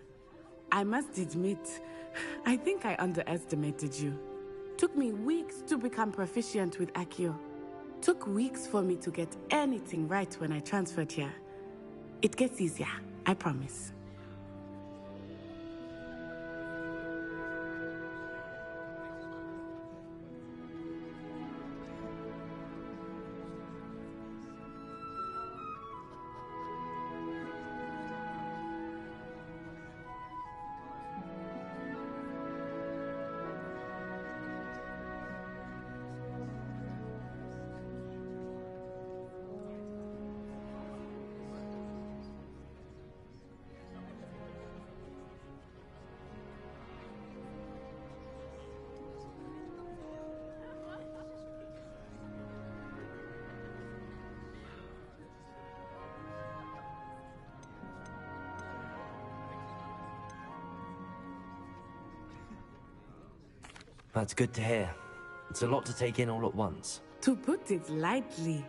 I must admit, I think I underestimated you. Took me weeks to become proficient with Accio. Took weeks for me to get anything right when I transferred here. It gets easier, I promise. That's good to hear. It's a lot to take in all at once. To put it lightly,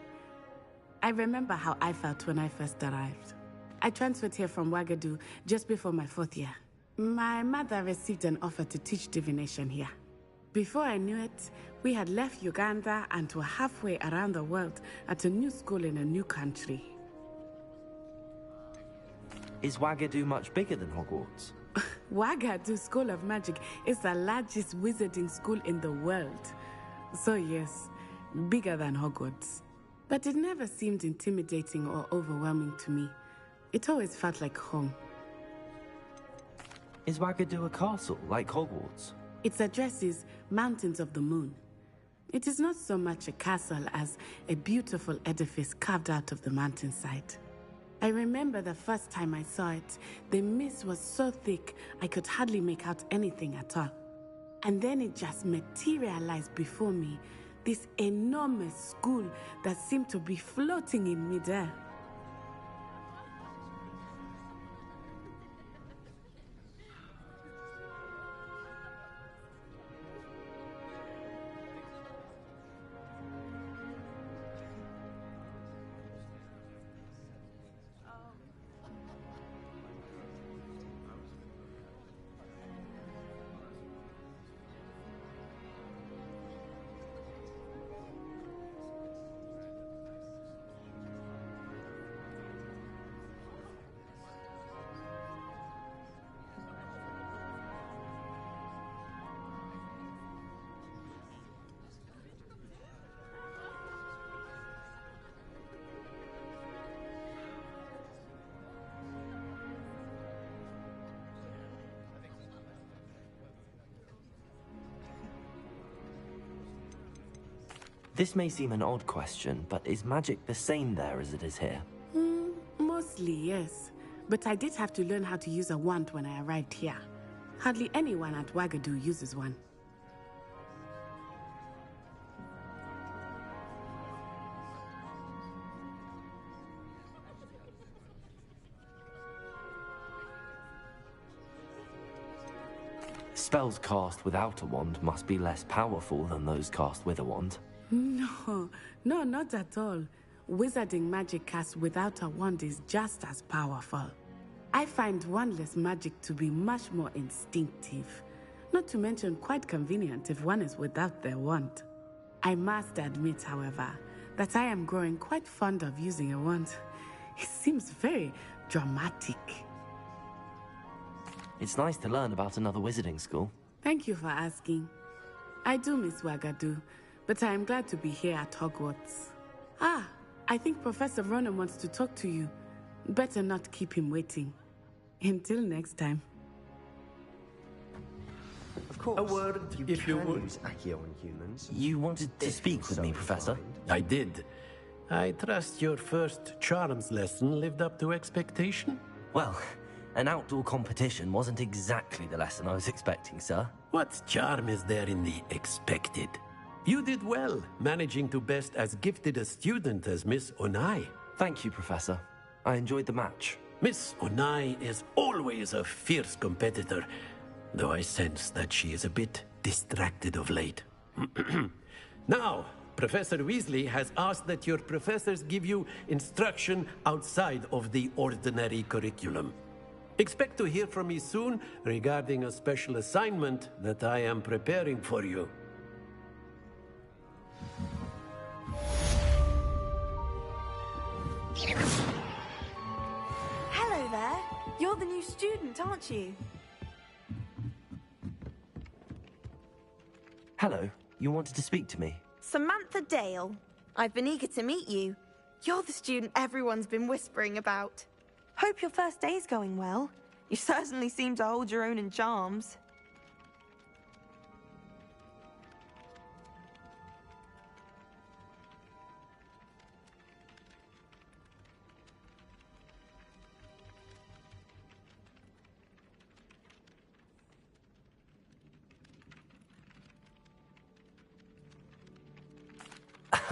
I remember how I felt when I first arrived. I transferred here from Wagadu just before my 4th year. My mother received an offer to teach divination here. Before I knew it, we had left Uganda and were halfway around the world at a new school in a new country. Is Wagadu much bigger than Hogwarts? Wagadu School of Magic is the largest wizarding school in the world. So yes, bigger than Hogwarts. But it never seemed intimidating or overwhelming to me. It always felt like home. Is Wagadu a castle, like Hogwarts? Its address is Mountains of the Moon. It is not so much a castle as a beautiful edifice carved out of the mountainside. I remember the first time I saw it, the mist was so thick I could hardly make out anything at all. And then it just materialized before me, this enormous school that seemed to be floating in midair. This may seem an odd question, but is magic the same there as it is here? Mostly, yes. But I did have to learn how to use a wand when I arrived here. Hardly anyone at Wagadu uses one. Spells cast without a wand must be less powerful than those cast with a wand. No, not at all. Wizarding magic cast without a wand is just as powerful. I find wandless magic to be much more instinctive. Not to mention quite convenient if one is without their wand. I must admit, however, that I am growing quite fond of using a wand. It seems very dramatic. It's nice to learn about another wizarding school. Thank you for asking. I do miss Wagadu, but I am glad to be here at Hogwarts. Ah, I think Professor Ronan wants to talk to you. Better not keep him waiting. Until next time. Of course. A word, if you would. Use Accio on humans. You wanted to speak with me, Professor? I did. I trust your first charms lesson lived up to expectation? Well, An outdoor competition wasn't exactly the lesson I was expecting, sir. What charm is there in the expected? You did well, managing to best as gifted a student as Miss Onai. Thank you, Professor. I enjoyed the match. Miss Onai is always a fierce competitor, though I sense that she is a bit distracted of late. Now, Professor Weasley has asked that your professors give you instruction outside of the ordinary curriculum. Expect to hear from me soon regarding a special assignment that I am preparing for you. Hello there. You're the new student, aren't you? Hello, you wanted to speak to me? Samantha Dale. I've been eager to meet you. You're the student everyone's been whispering about. Hope your first day's going well. You certainly seem to hold your own in charms.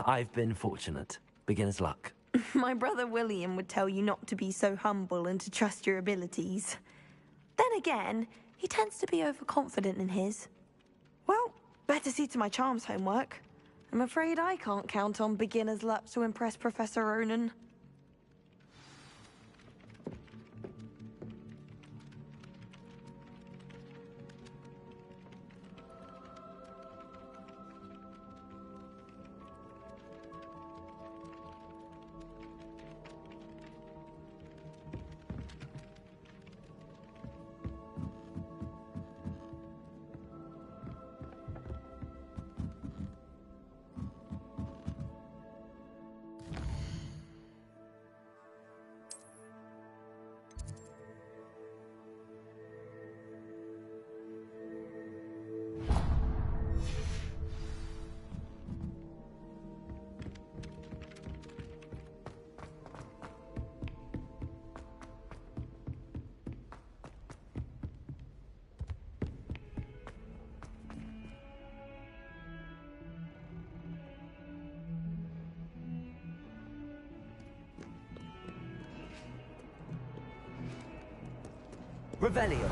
I've been fortunate. Beginner's luck. My brother William would tell you not to be so humble and to trust your abilities. Then again, he tends to be overconfident in his. Well, better see to my charms homework. I'm afraid I can't count on beginner's luck to impress Professor Ronan. Revelio.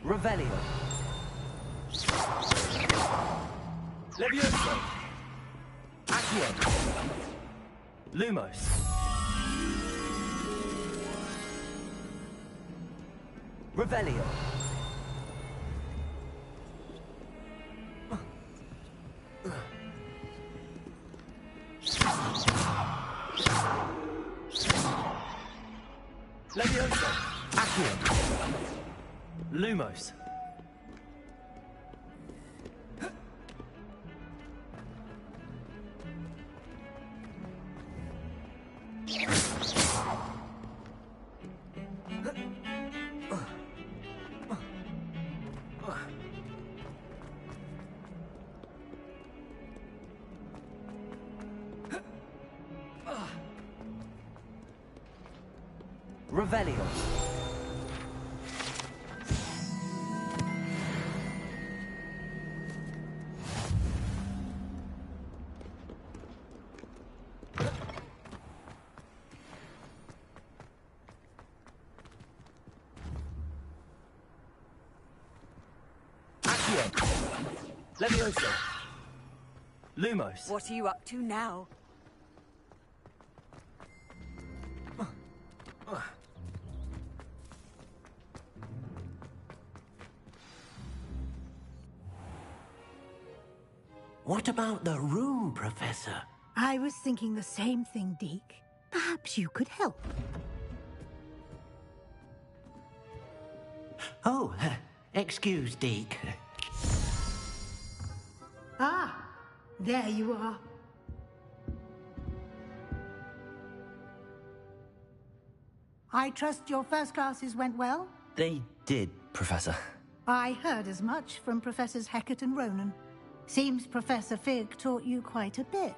Revelio. Levioso. Accio. Lumos. Revelio. Levioso. Accio. Lumos. Revelio. Levioso. Lumos. What are you up to now? What about the room, Professor? I was thinking the same thing, Deke. Perhaps you could help. Oh, excuse, Deke. Ah, there you are. I trust your first classes went well? They did, Professor. I heard as much from Professors Hecat and Ronan. Seems Professor Fig taught you quite a bit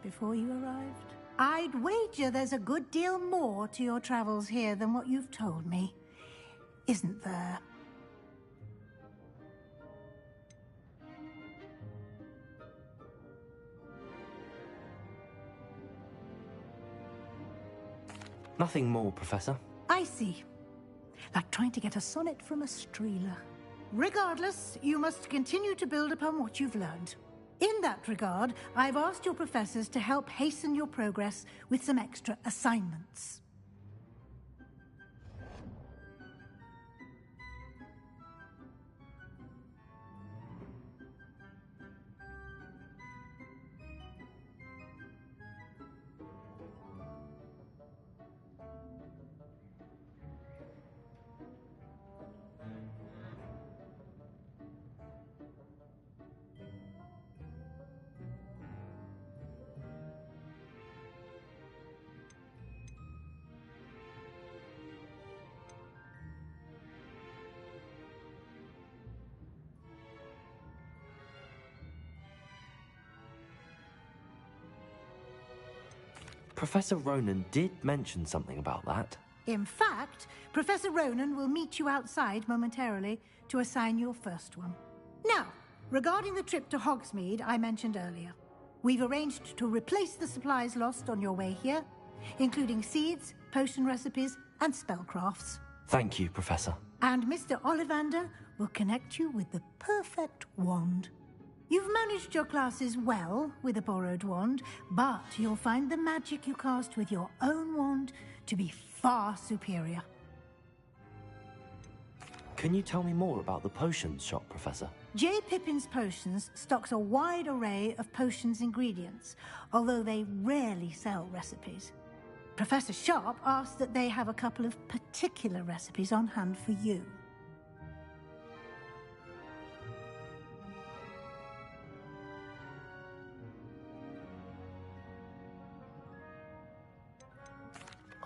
before you arrived. I'd wager there's a good deal more to your travels here than what you've told me. Isn't there? Nothing more, Professor. I see. Like trying to get a sonnet from a streeler. Regardless, you must continue to build upon what you've learned. In that regard, I've asked your professors to help hasten your progress with some extra assignments. Professor Ronan did mention something about that. In fact, Professor Ronan will meet you outside momentarily to assign your first one. Now, regarding the trip to Hogsmeade I mentioned earlier, we've arranged to replace the supplies lost on your way here, including seeds, potion recipes, and spellcrafts. Thank you, Professor. And Mr. Ollivander will connect you with the perfect wand. You've managed your classes well with a borrowed wand, but you'll find the magic you cast with your own wand to be far superior. Can you tell me more about the potions shop, Professor? J. Pippin's Potions stocks a wide array of potions ingredients, although they rarely sell recipes. Professor Sharp asked that they have a couple of particular recipes on hand for you.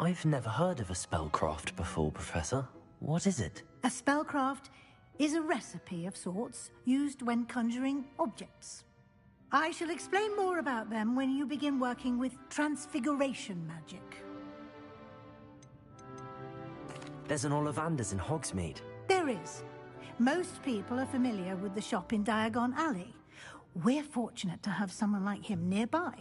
I've never heard of a spellcraft before, Professor. What is it? A spellcraft is a recipe of sorts used when conjuring objects. I shall explain more about them when you begin working with transfiguration magic. There's an Ollivander's in Hogsmeade. There is. Most people are familiar with the shop in Diagon Alley. We're fortunate to have someone like him nearby.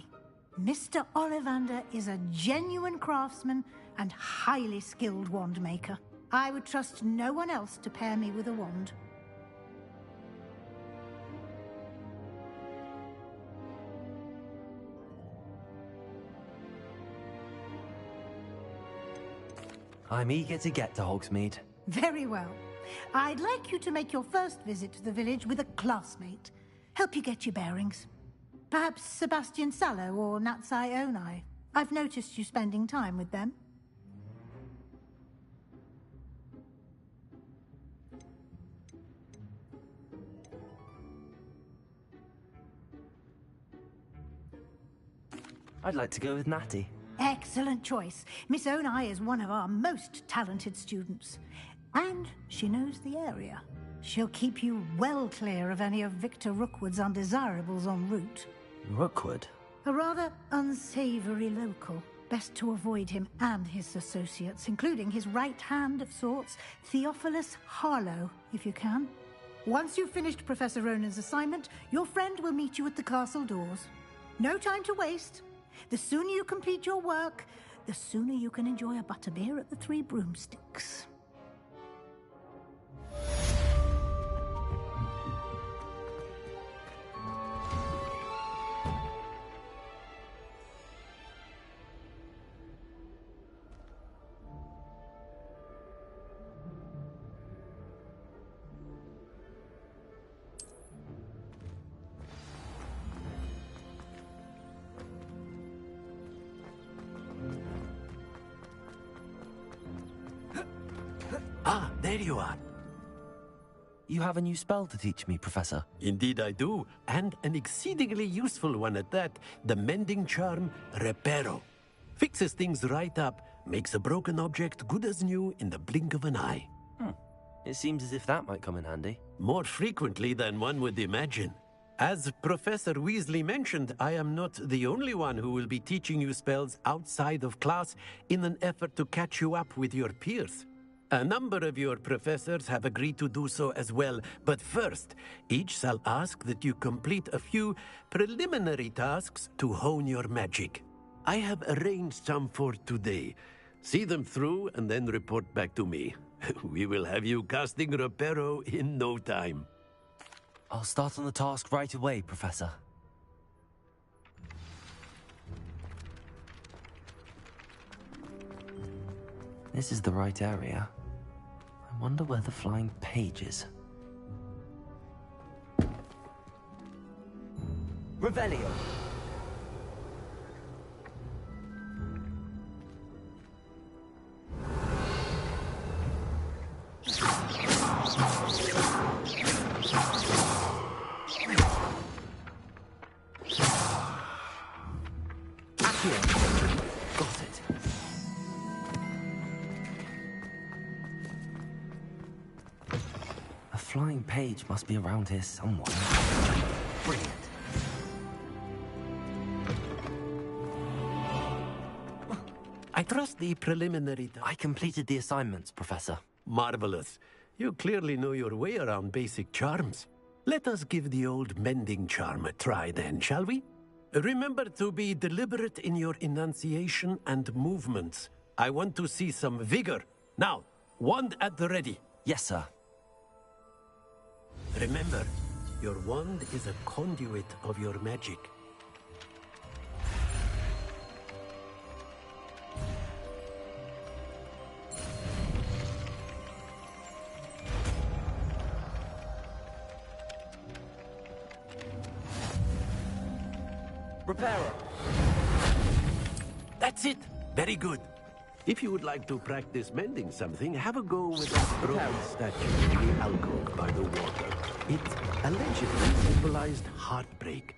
Mr. Ollivander is a genuine craftsman and highly skilled wand maker. I would trust no one else to pair me with a wand. I'm eager to get to Hogsmeade. Very well. I'd like you to make your first visit to the village with a classmate. Help you get your bearings. Perhaps Sebastian Sallow or Natsai Onai. I've noticed you spending time with them. I'd like to go with Natty. Excellent choice. Miss Onai is one of our most talented students. And she knows the area. She'll keep you well clear of any of Victor Rookwood's undesirables en route. Rookwood? A rather unsavory local. Best to avoid him and his associates, including his right hand of sorts, Theophilus Harlow, if you can. Once you've finished Professor Ronan's assignment, your friend will meet you at the castle doors. No time to waste. The sooner you complete your work, the sooner you can enjoy a butterbeer at the Three Broomsticks. Ah, there you are. You have a new spell to teach me, Professor. Indeed I do, and an exceedingly useful one at that. The mending charm, Reparo. Fixes things right up, makes a broken object good as new in the blink of an eye. It seems as if that might come in handy. More frequently than one would imagine. As Professor Weasley mentioned, I am not the only one who will be teaching you spells outside of class in an effort to catch you up with your peers. A number of your professors have agreed to do so as well, but first, each shall ask that you complete a few preliminary tasks to hone your magic. I have arranged some for today. See them through and then report back to me. We will have you casting Reparo in no time. I'll start on the task right away, Professor. This is the right area. I wonder where the flying page is. Revelio. Got it. A flying page must be around here somewhere. Brilliant. I trust the preliminary... I completed the assignments, Professor. Marvelous. You clearly know your way around basic charms. Let us give the old mending charm a try then, shall we? Remember to be deliberate in your enunciation and movements. I want to see some vigor. Now, wand at the ready. Yes, sir. Remember, your wand is a conduit of your magic. Reparo. That's it. Very good. If you would like to practice mending something, have a go with that broken statue in the alcove by the water. It allegedly symbolized heartbreak.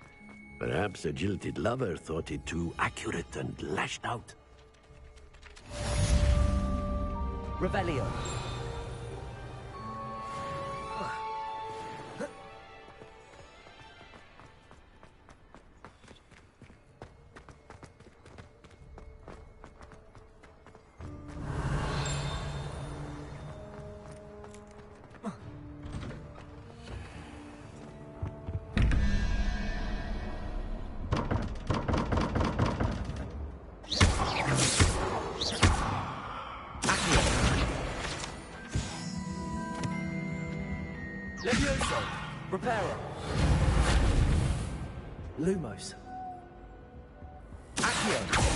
Perhaps a jilted lover thought it too accurate and lashed out. Revelio. Reparo. Lumos. Accio.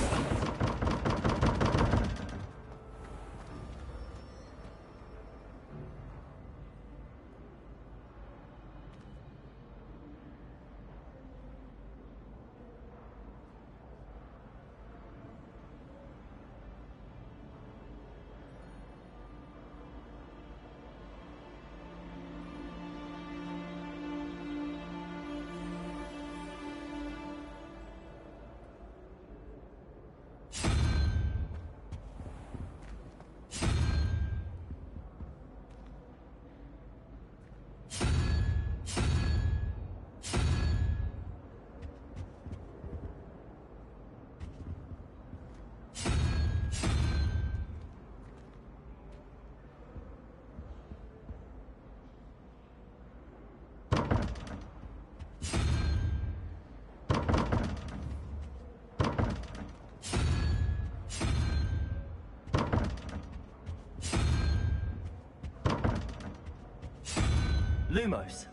Lumos.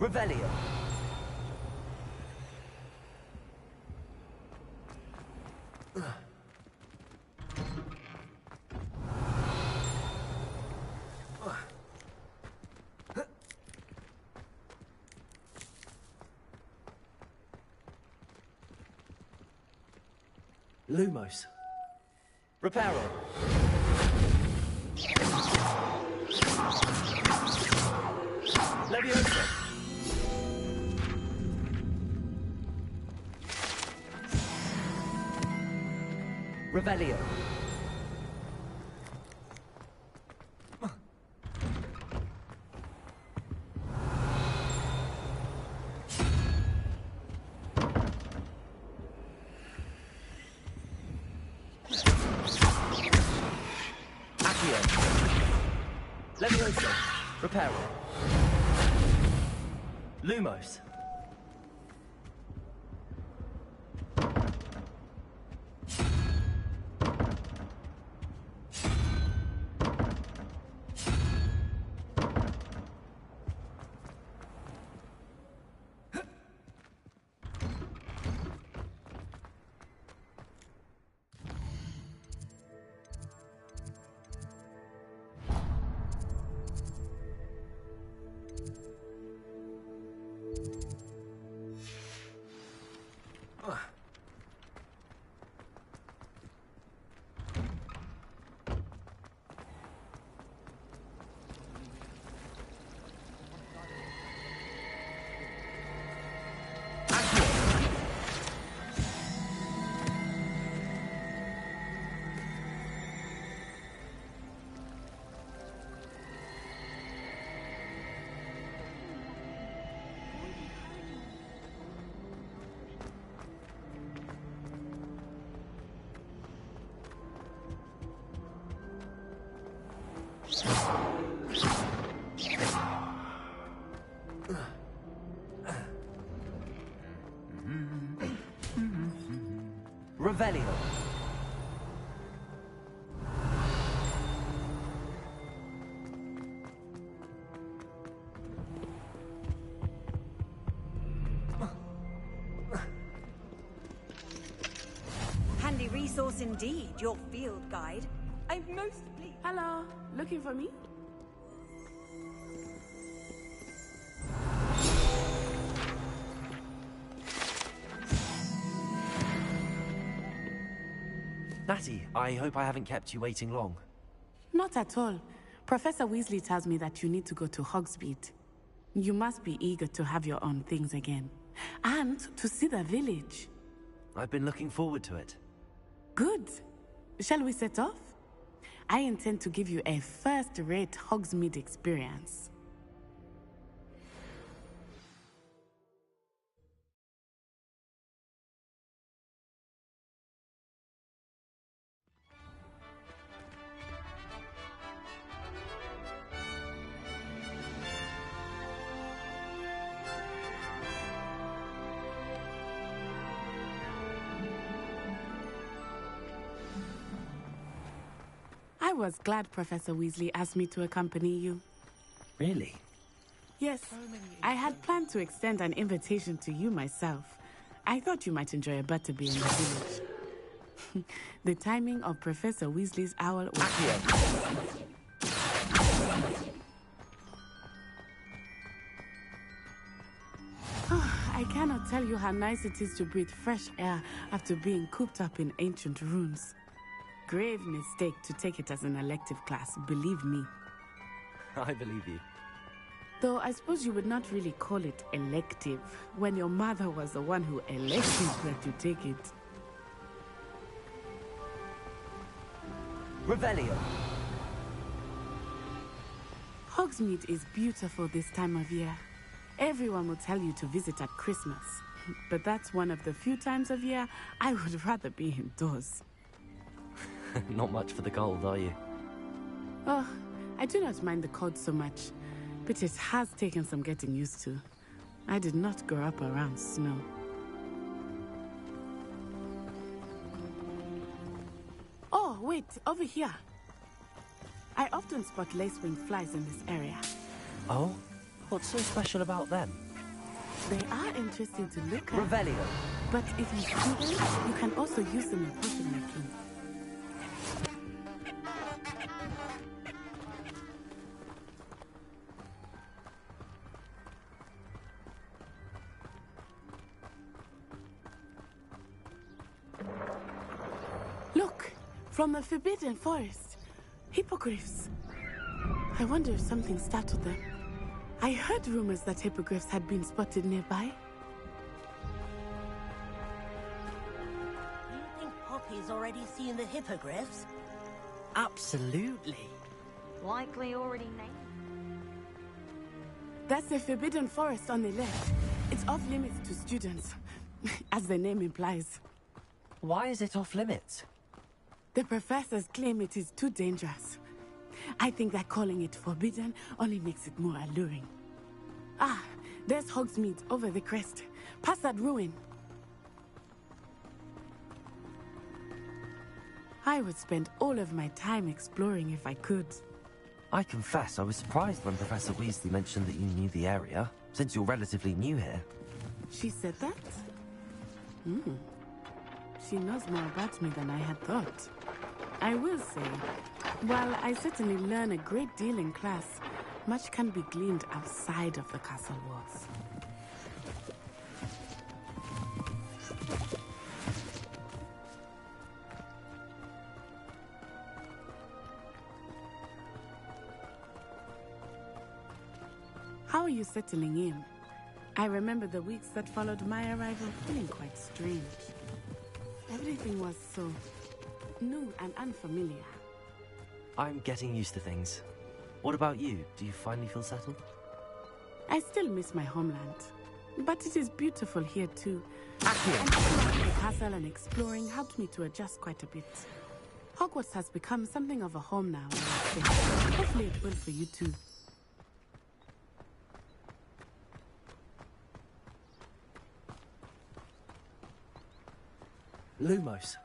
Revelio. Lumos. Reparo. Revelio. Levioso. Reparo. Lumos. Revelio. Handy resource indeed, your field guide. I'm most pleased. Hello, looking for me? Natty, I hope I haven't kept you waiting long. Not at all. Professor Weasley tells me that you need to go to Hogsmeade. You must be eager to have your own things again. And to see the village. I've been looking forward to it. Good. Shall we set off? I intend to give you a first-rate Hogsmeade experience. I was glad Professor Weasley asked me to accompany you. Really? Yes, I had planned to extend an invitation to you myself. I thought you might enjoy a butterbeer in the village. The timing of Professor Weasley's owl was... I cannot tell you how nice it is to breathe fresh air after being cooped up in ancient ruins. Grave mistake to take it as an elective class, believe me. I believe you. Though I suppose you would not really call it elective when your mother was the one who elected that you take it. Revelio. Hogsmeade is beautiful this time of year. Everyone will tell you to visit at Christmas. But that's one of the few times of year I would rather be indoors. Not much for the cold, are you? Oh, I do not mind the cold so much, but it has taken some getting used to. I did not grow up around snow. Oh, wait, over here. I often spot lacewing flies in this area. Oh? What's so special about them? They are interesting to look at. Revelio. But if you see them, you can also use them in potion making. Look, from the Forbidden Forest. Hippogriffs. I wonder if something startled them. I heard rumors that hippogriffs had been spotted nearby. You think Poppy boys already seen the hippogriffs? Absolutely. Likely already named. That's the Forbidden Forest on the left. It's off limits to students, as the name implies. Why is it off limits? The professors claim it is too dangerous. I think that calling it forbidden only makes it more alluring. Ah, there's Hogsmeade over the crest. Past that ruin. I would spend all of my time exploring if I could. I confess I was surprised when Professor Weasley mentioned that you knew the area, since you're relatively new here. She said that? She knows more about me than I had thought. I will say, while I certainly learn a great deal in class, much can be gleaned outside of the castle walls. How are you settling in? I remember the weeks that followed my arrival feeling quite strange. Everything was so new and unfamiliar. I'm getting used to things. What about you? Do you finally feel settled? I still miss my homeland, but it is beautiful here too. And the castle and exploring helped me to adjust quite a bit. Hogwarts has become something of a home now, I think. Hopefully it will for you too. Lumos.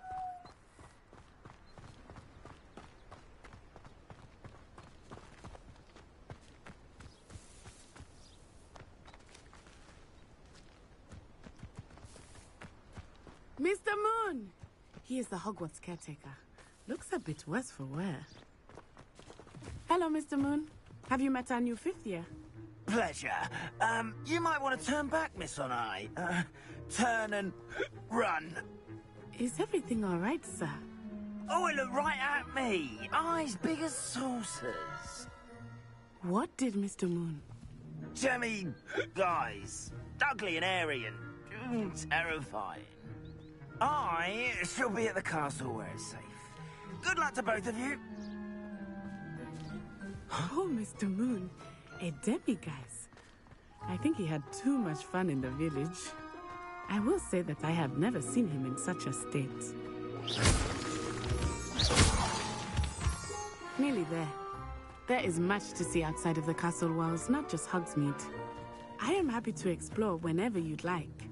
Mr. Moon! He is the Hogwarts caretaker. Looks a bit worse for wear. Hello, Mr. Moon. Have you met our new fifth year? Pleasure. You might want to turn back, Miss Onai. Turn and run. Is everything all right, sir? Oh, it looked right at me. Eyes big as saucers. What did Mr. Moon? Jemmy, guys. Ugly and airy and terrifying. I shall be at the castle where it's safe. Good luck to both of you. Oh, Mr. Moon. A demiguise. I think he had too much fun in the village. I will say that I have never seen him in such a state. Nearly there. There is much to see outside of the castle walls, not just Hogsmeade. I am happy to explore whenever you'd like.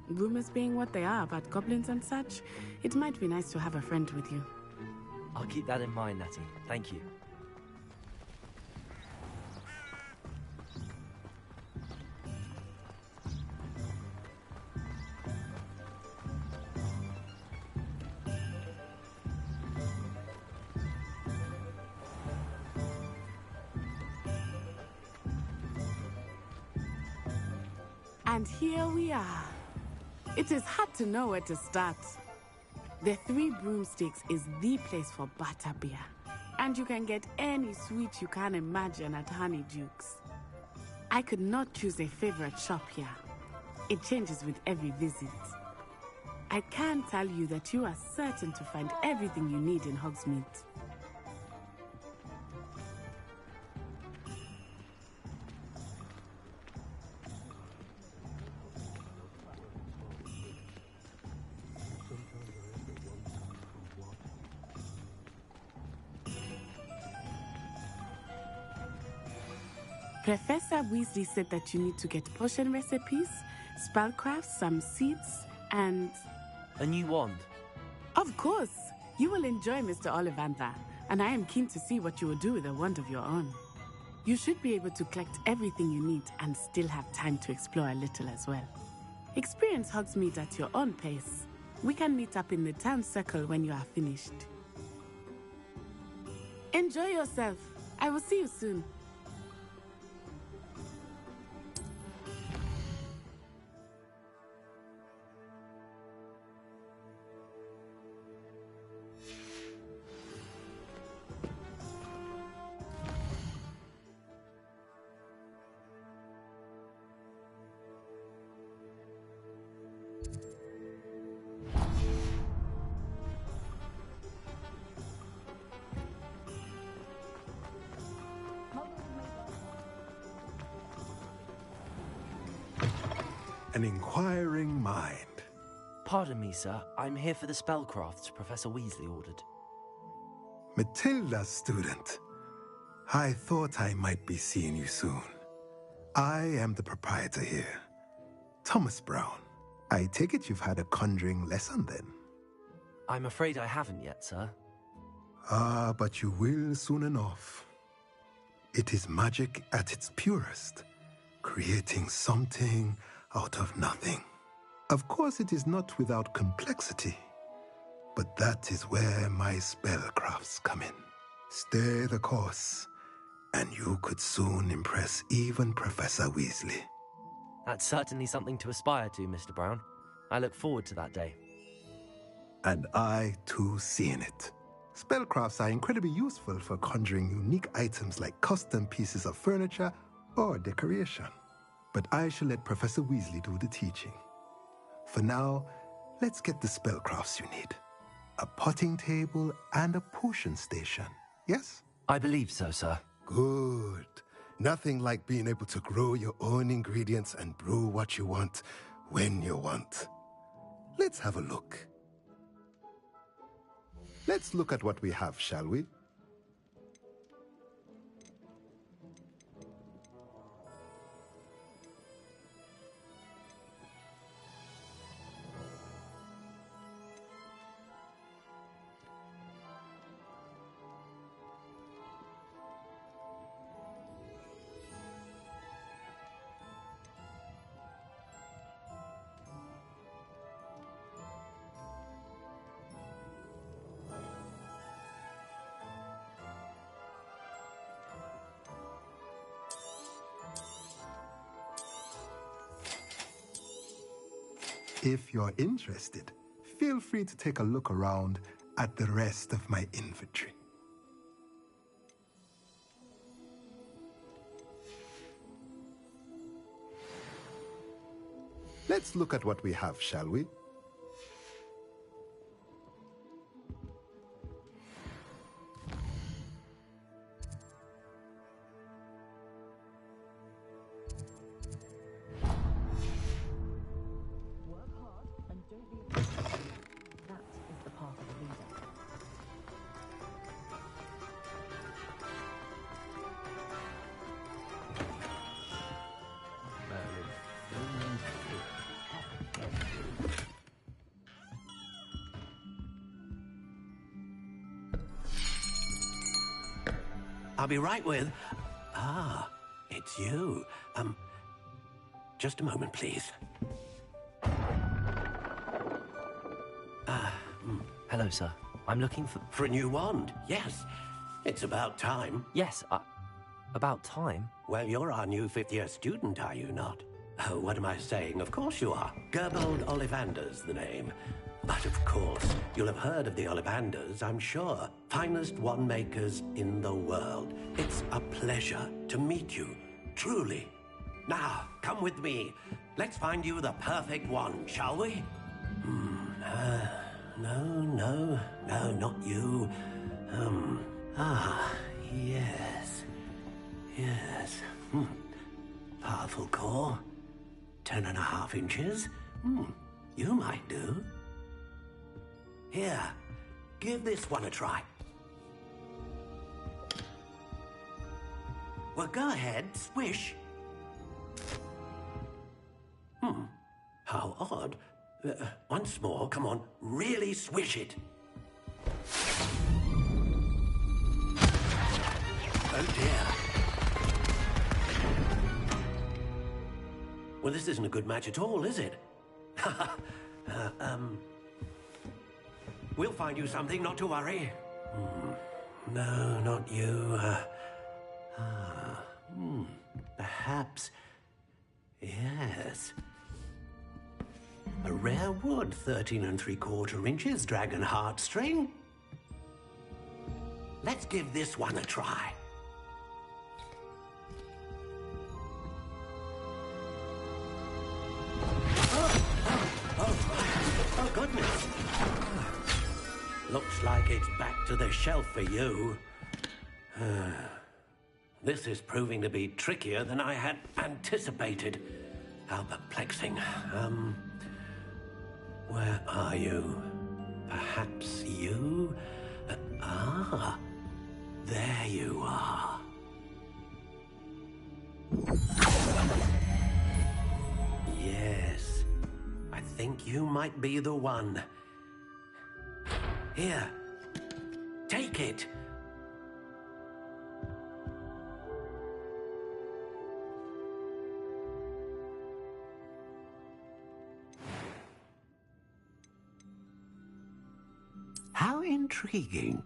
Rumors being what they are about goblins and such, it might be nice to have a friend with you. I'll keep that in mind, Natty. Thank you. And here we are. It is hard to know where to start. The Three Broomsticks is the place for butterbeer. And you can get any sweet you can imagine at Honeydukes. I could not choose a favorite shop here. It changes with every visit. I can tell you that you are certain to find everything you need in Hogsmeade. Professor Weasley said that you need to get potion recipes, spellcrafts, some seeds, and... A new wand? Of course! You will enjoy Mr. Ollivander, and I am keen to see what you will do with a wand of your own. You should be able to collect everything you need and still have time to explore a little as well. Experience Hogsmeade at your own pace. We can meet up in the town circle when you are finished. Enjoy yourself. I will see you soon. an inquiring mind. Pardon me, sir. I'm here for the spellcrafts Professor Weasley ordered. Matilda, student. I thought I might be seeing you soon. I am the proprietor here, Thomas Brown. I take it you've had a conjuring lesson then? I'm afraid I haven't yet, sir. Ah, but you will soon enough. It is magic at its purest, creating something out of nothing. Of course, it is not without complexity, but that is where my spellcrafts come in. Stay the course, and you could soon impress even Professor Weasley. That's certainly something to aspire to, Mr. Brown. I look forward to that day. And I, too, seeing it. Spellcrafts are incredibly useful for conjuring unique items like custom pieces of furniture or decoration. But I shall let Professor Weasley do the teaching. For now, let's get the spellcrafts you need. A potting table and a potion station, yes? I believe so, sir. Good. Nothing like being able to grow your own ingredients and brew what you want when you want. Let's have a look. Let's look at what we have, shall we? If you're interested, feel free to take a look around at the rest of my inventory. Let's look at what we have, shall we? I'll be right with... Ah, it's you. Just a moment, please. Hello, sir. I'm looking for... For a new wand, yes. It's about time. Yes, about time? Well, you're our new fifth-year student, are you not? Oh, what am I saying? Of course you are. Gerbold Ollivander's the name. But of course, you'll have heard of the Ollivanders, I'm sure. Finest wand makers in the world. It's a pleasure to meet you, truly. Now, come with me. Let's find you the perfect wand, shall we? No, not you. Yes. Yes. Powerful core. 10.5 inches. You might do. Here, give this one a try. Well, go ahead, swish. How odd. Once more, come on, really swish it. Oh dear. Well, this isn't a good match at all, is it? We'll find you something, not to worry. No, not you. Perhaps... Yes. A rare wood, 13 3/4 inches, dragon heartstring. Let's give this one a try. Oh, goodness. Looks like it's back to the shelf for you. This is proving to be trickier than I had anticipated. How perplexing. Where are you? Perhaps you? There you are. Yes, I think you might be the one. Here, take it. How intriguing.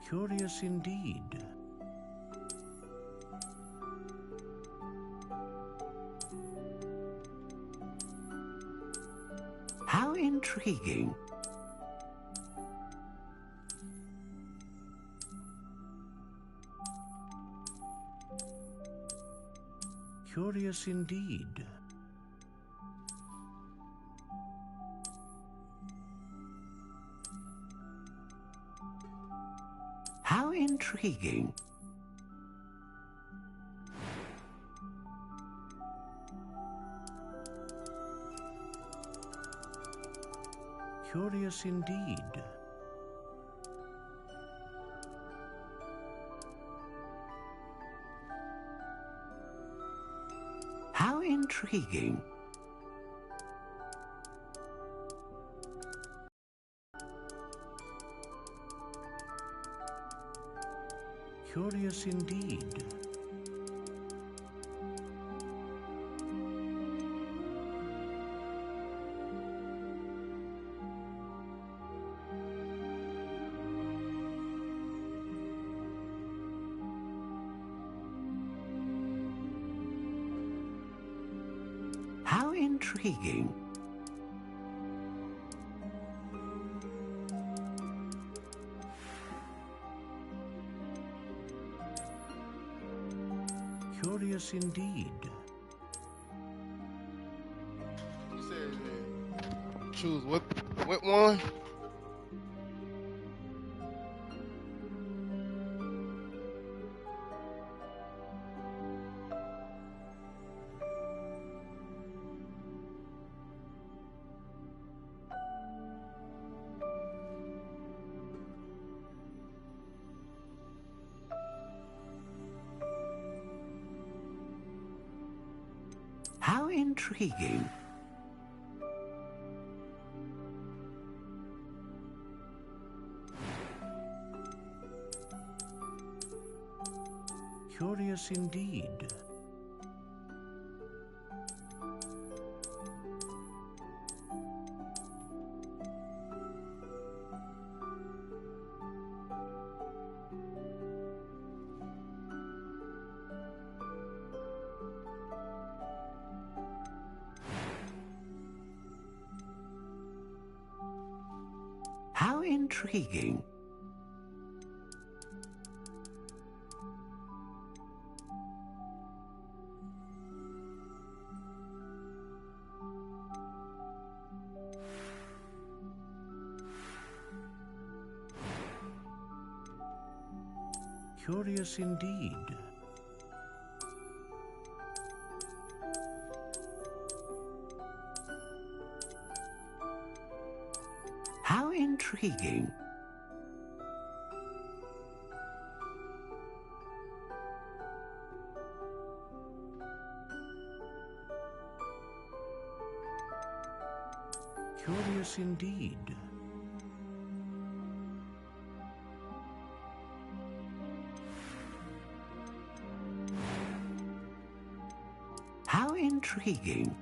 Curious indeed. How intriguing. Curious indeed. How intriguing. Curious indeed. How intriguing. Curious indeed. How intriguing. Curious indeed. You said choose what one? How intriguing. Curious indeed. How intriguing. Curious indeed. How intriguing. Curious indeed. How intriguing.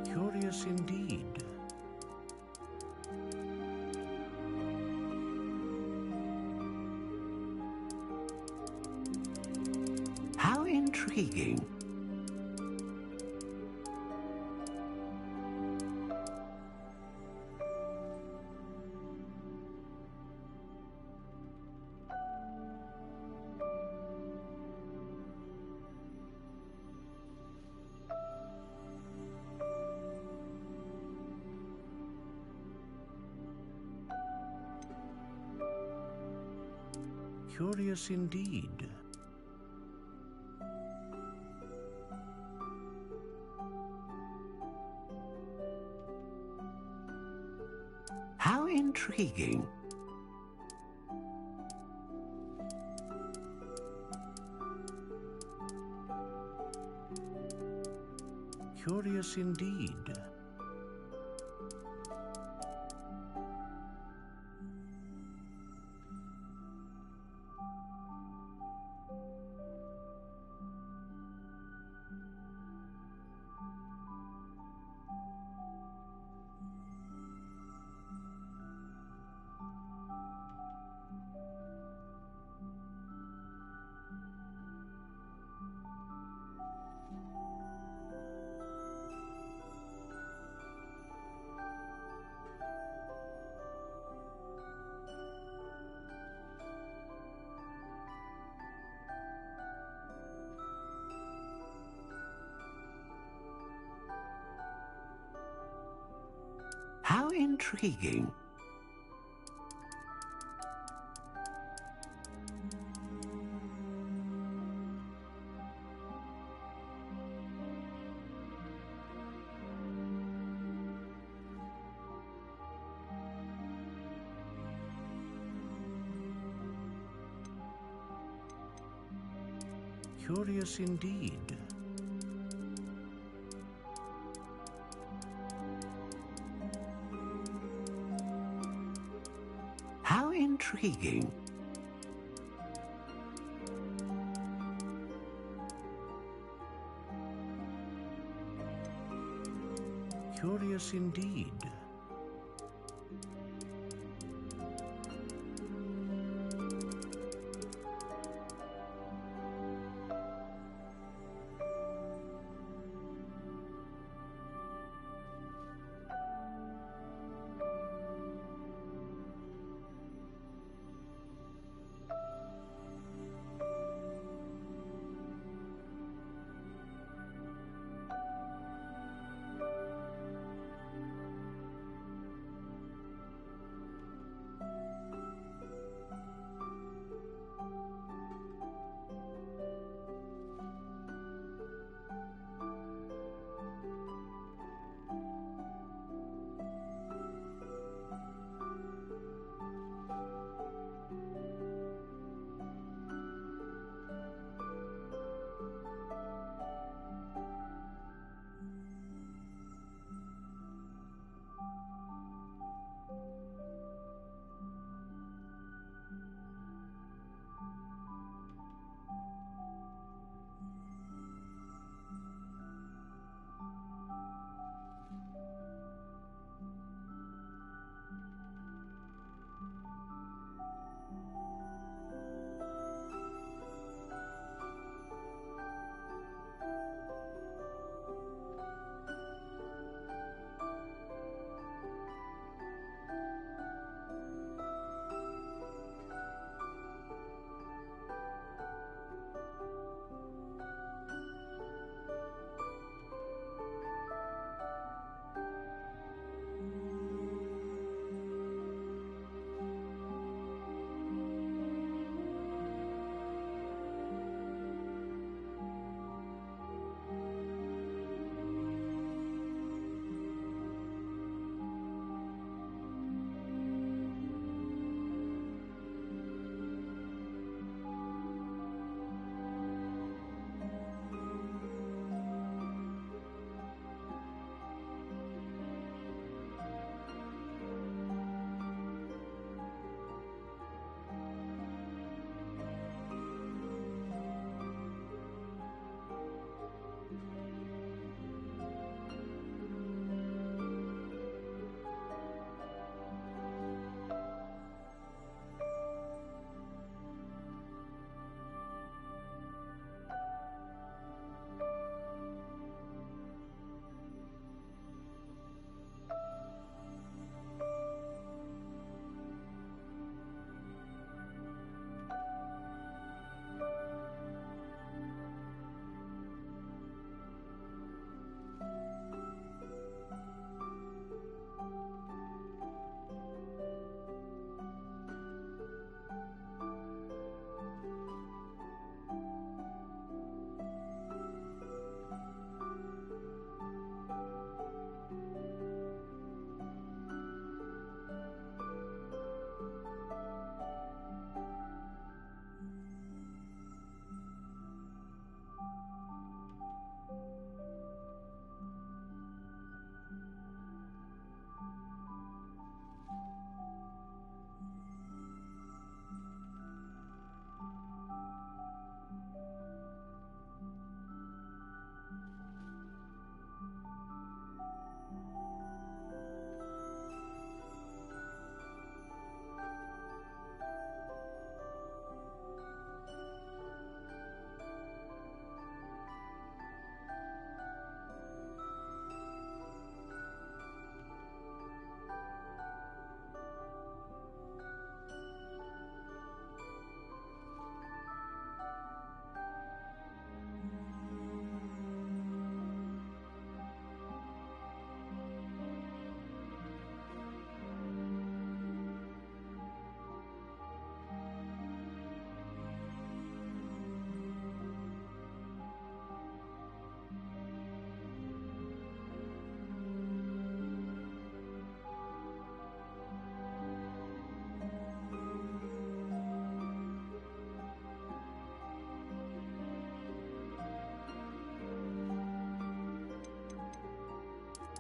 Curious indeed. How intriguing. Curious indeed. How intriguing. Curious indeed. How intriguing. Curious indeed. How intriguing. Curious indeed.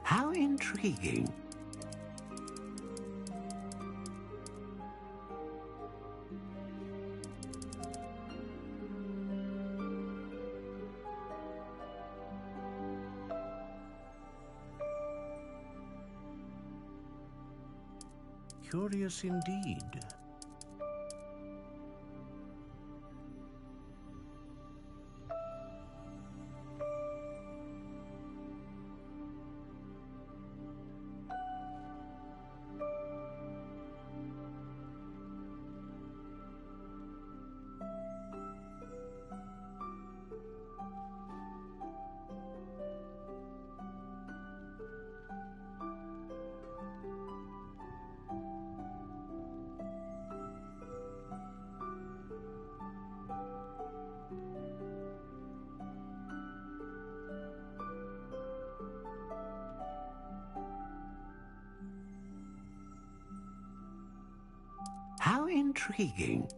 How intriguing. Curious indeed. How intriguing.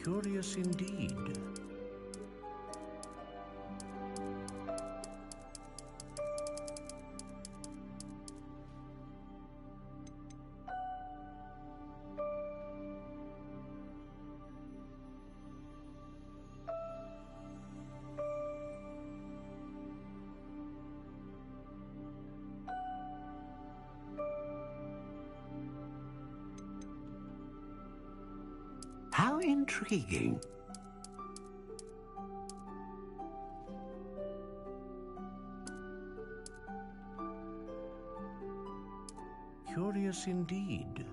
Curious indeed. How intriguing. Curious indeed.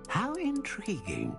How intriguing.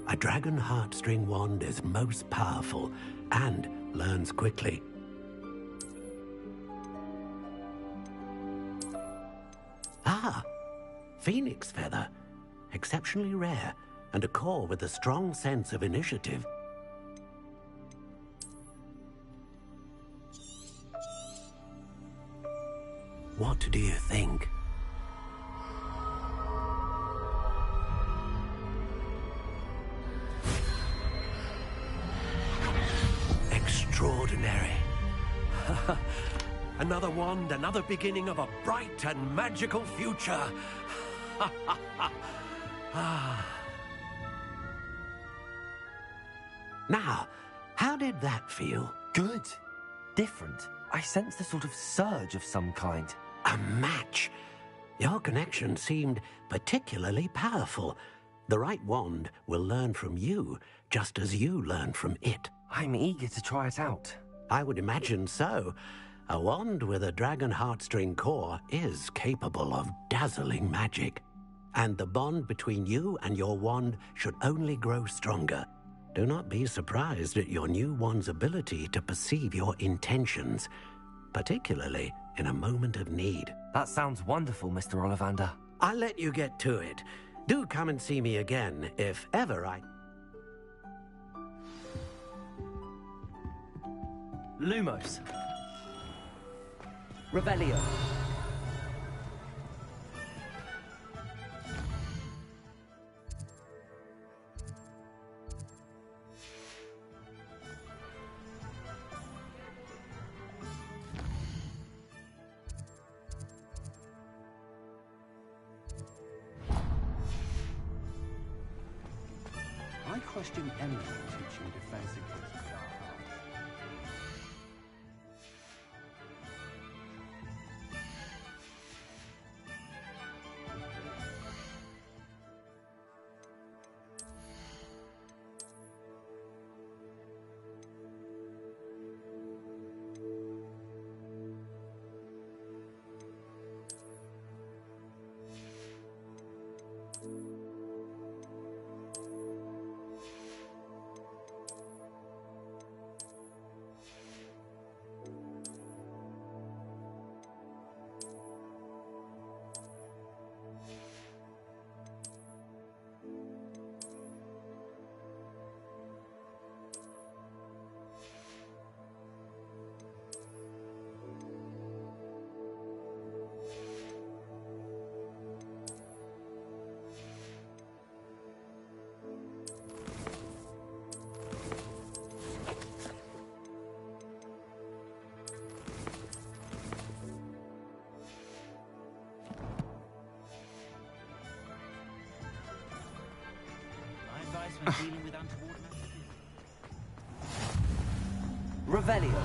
A dragon heartstring wand is most powerful and learns quickly. Ah, phoenix feather. Exceptionally rare. and a core with a strong sense of initiative. What do you think? Extraordinary. Another wand, another beginning of a bright and magical future. Now, how did that feel? Good. Different. I sensed a sort of surge of some kind. A match. Your connection seemed particularly powerful. The right wand will learn from you, just as you learn from it. I'm eager to try it out. I would imagine so. A wand with a dragon heartstring core is capable of dazzling magic. And the bond between you and your wand should only grow stronger. Do not be surprised at your new wand's ability to perceive your intentions, particularly in a moment of need. That sounds wonderful, Mr. Ollivander. I'll let you get to it. Do come and see me again, if ever I... Lumos. Revelio. I question anyone teaching defense against dark art. When dealing with untoward messages. Revelio.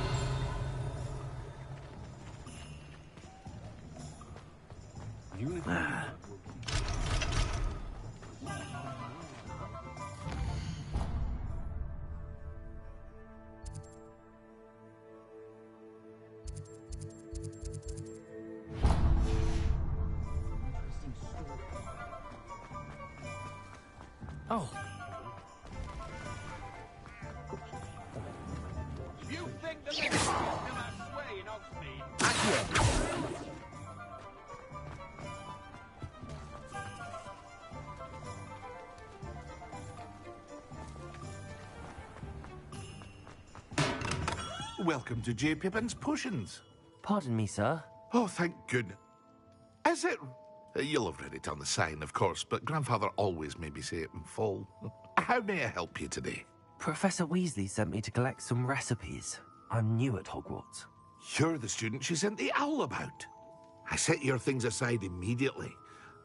Oh. You think the Legacy is gonna sway in Hogsmeade? Welcome to J. Pippin's Potions. Pardon me, sir. Oh, thank goodness. Is it? You'll have read it on the sign, of course, but Grandfather always made me say it in full. How may I help you today? Professor Weasley sent me to collect some recipes. I'm new at Hogwarts. You're the student she sent the owl about. I set your things aside immediately.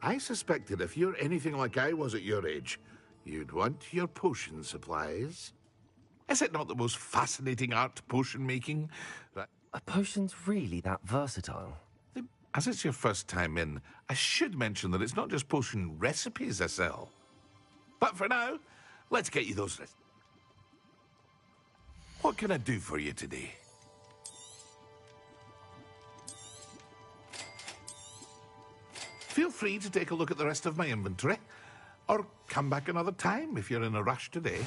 I suspected if you're anything like I was at your age, you'd want your potion supplies. Is it not the most fascinating art, potion making? Are potions really that versatile? As it's your first time in, I should mention that it's not just potion recipes I sell. But for now, let's get you those. What can I do for you today? Feel free to take a look at the rest of my inventory, or come back another time if you're in a rush today.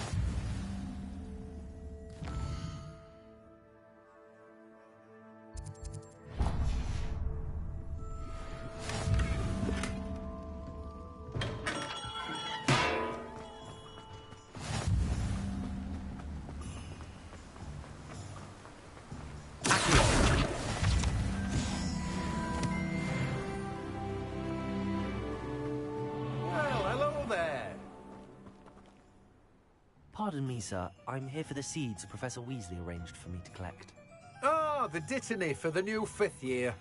Pardon me, sir. I'm here for the seeds Professor Weasley arranged for me to collect. Ah, the dittany for the new 5th year.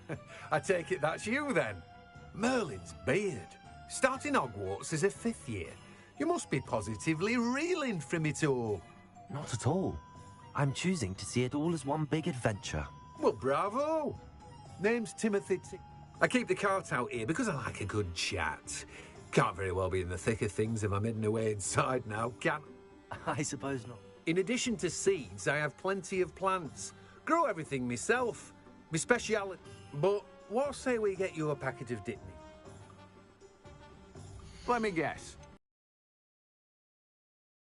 I take it that's you, then. Merlin's beard. Starting Hogwarts as a 5th year. You must be positively reeling from it all. Not at all. I'm choosing to see it all as one big adventure. Well, bravo. Name's Timothy I keep the cart out here because I like a good chat. Can't very well be in the thick of things if I'm hidden away inside now, can I suppose not. In addition to seeds, I have plenty of plants. Grow everything myself. My speciality. But what say we get you a packet of Ditney? Let me guess.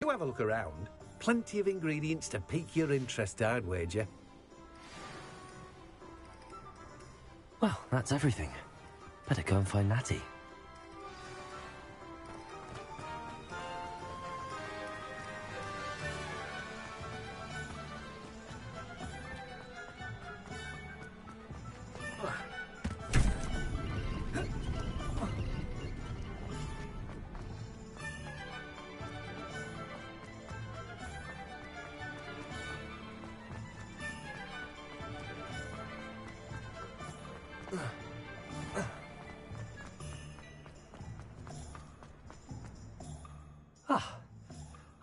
You have a look around. Plenty of ingredients to pique your interest, I'd wager. Well, that's everything. Better go and find Natty.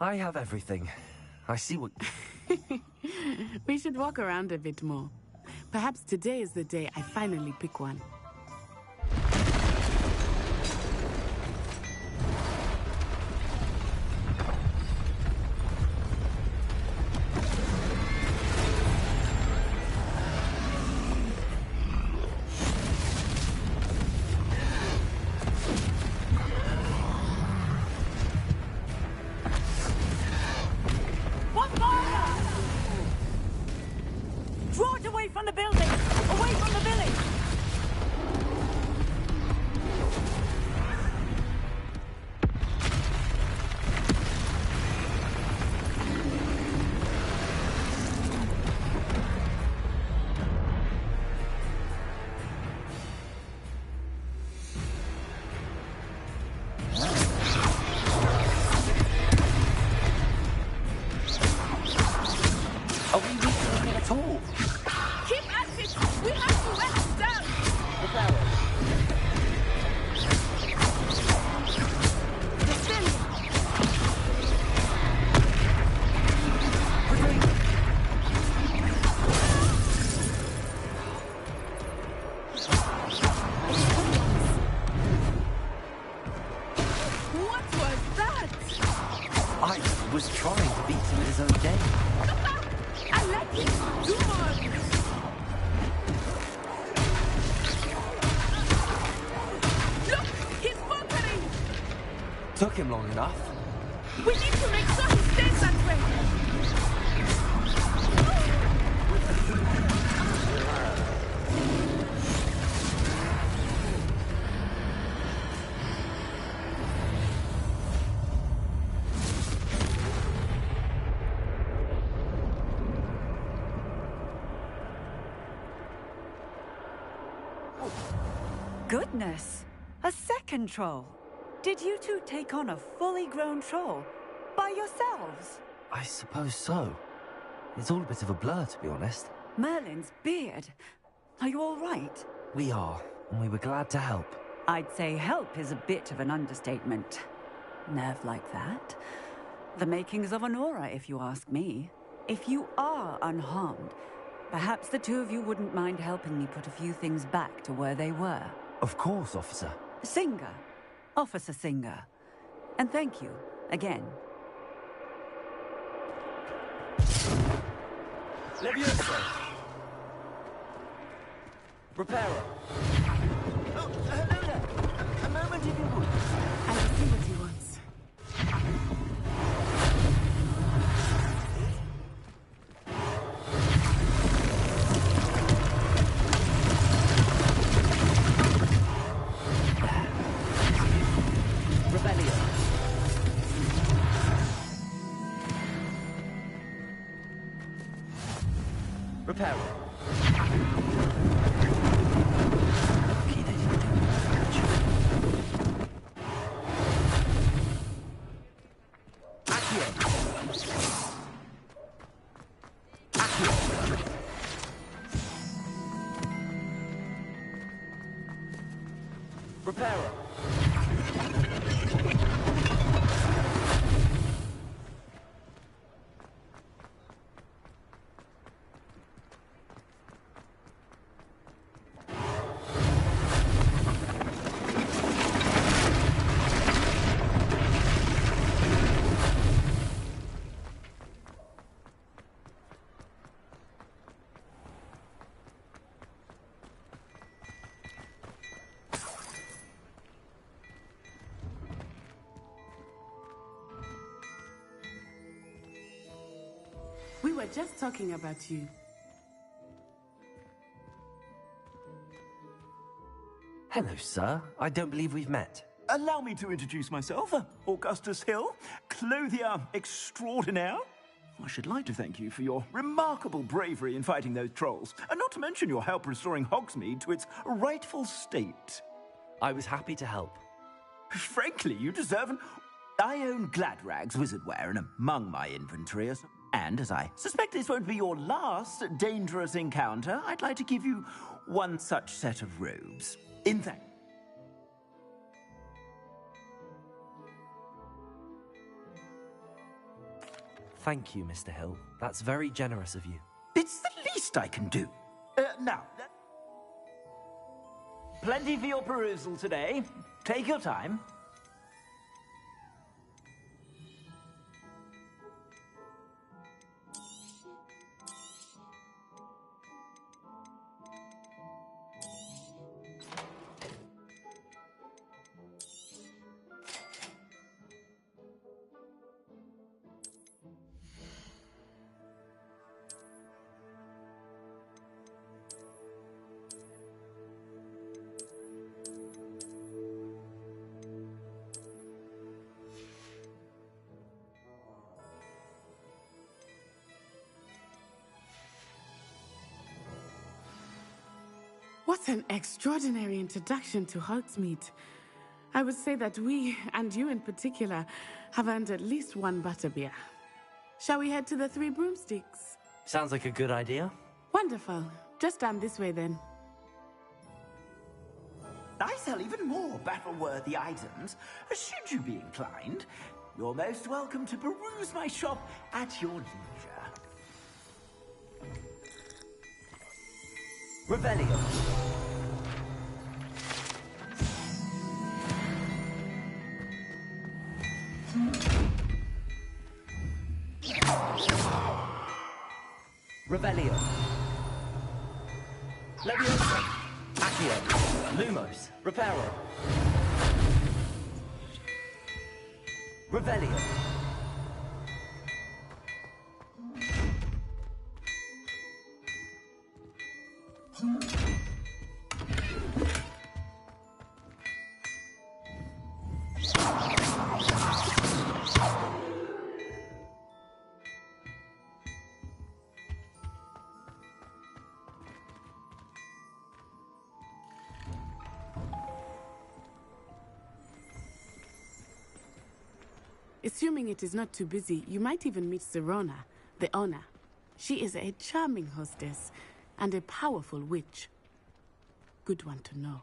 I have everything. I see what... We should walk around a bit more. Perhaps today is the day I finally pick one. Took him long enough. We need to make sure he stays that way. Goodness! A second troll. Did you two take on a fully grown troll? By yourselves? I suppose so. It's all a bit of a blur, to be honest. Merlin's beard. Are you all right? We are, and we were glad to help. I'd say help is a bit of an understatement. Nerve like that. The makings of an aura, if you ask me. If you are unharmed, perhaps the two of you wouldn't mind helping me put a few things back to where they were. Of course, officer. Singer. Officer Singer. And thank you, again. Leviosa! Reparo! Oh, hello there! A moment if you would. I will see what he wants. Reparo. Repairer. We were just talking about you. Hello, sir. I don't believe we've met. Allow me to introduce myself, Augustus Hill, clothier extraordinaire. I should like to thank you for your remarkable bravery in fighting those trolls, and not to mention your help restoring Hogsmeade to its rightful state. I was happy to help. Frankly, you deserve an... I own Gladrag's wizardwear, and among my inventory are some... And as I suspect this won't be your last dangerous encounter, I'd like to give you one such set of robes. In fact... Thank you, Mr. Hill. That's very generous of you. It's the least I can do. Now... Plenty for your perusal today. Take your time. What an extraordinary introduction to Hogsmeade. I would say that we, and you in particular, have earned at least one butterbeer. Shall we head to the Three Broomsticks? Sounds like a good idea. Wonderful. Just down this way then. I sell even more battle-worthy items. Should you be inclined, you're most welcome to peruse my shop at your leisure. Revelio. Revelio. Leviosa. Accio. Lumos. Reparo. Revelio. Assuming it is not too busy, you might even meet Serona, the owner. She is a charming hostess and a powerful witch. Good one to know.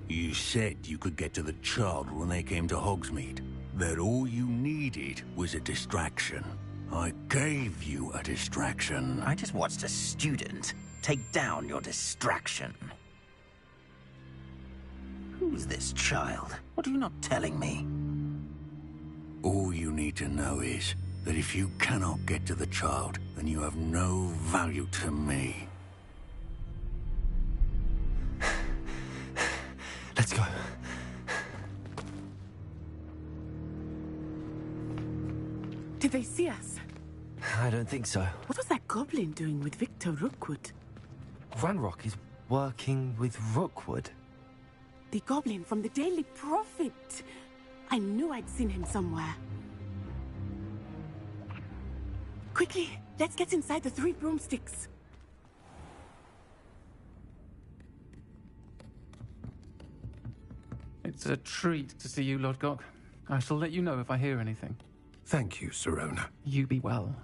You said you could get to the child when they came to Hogsmeade. That all you needed was a distraction. I gave you a distraction. I just watched a student take down your distraction. Who's this child? What are you not telling me? All you need to know is that if you cannot get to the child, then you have no value to me. Let's go. Did they see us? I don't think so. What was that goblin doing with Victor Rookwood? Ranrock is working with Rookwood. The goblin from the Daily Prophet. I knew I'd seen him somewhere. Quickly, let's get inside the Three Broomsticks. It's a treat to see you, Lodgok. I shall let you know if I hear anything. Thank you, Sirona. You be well.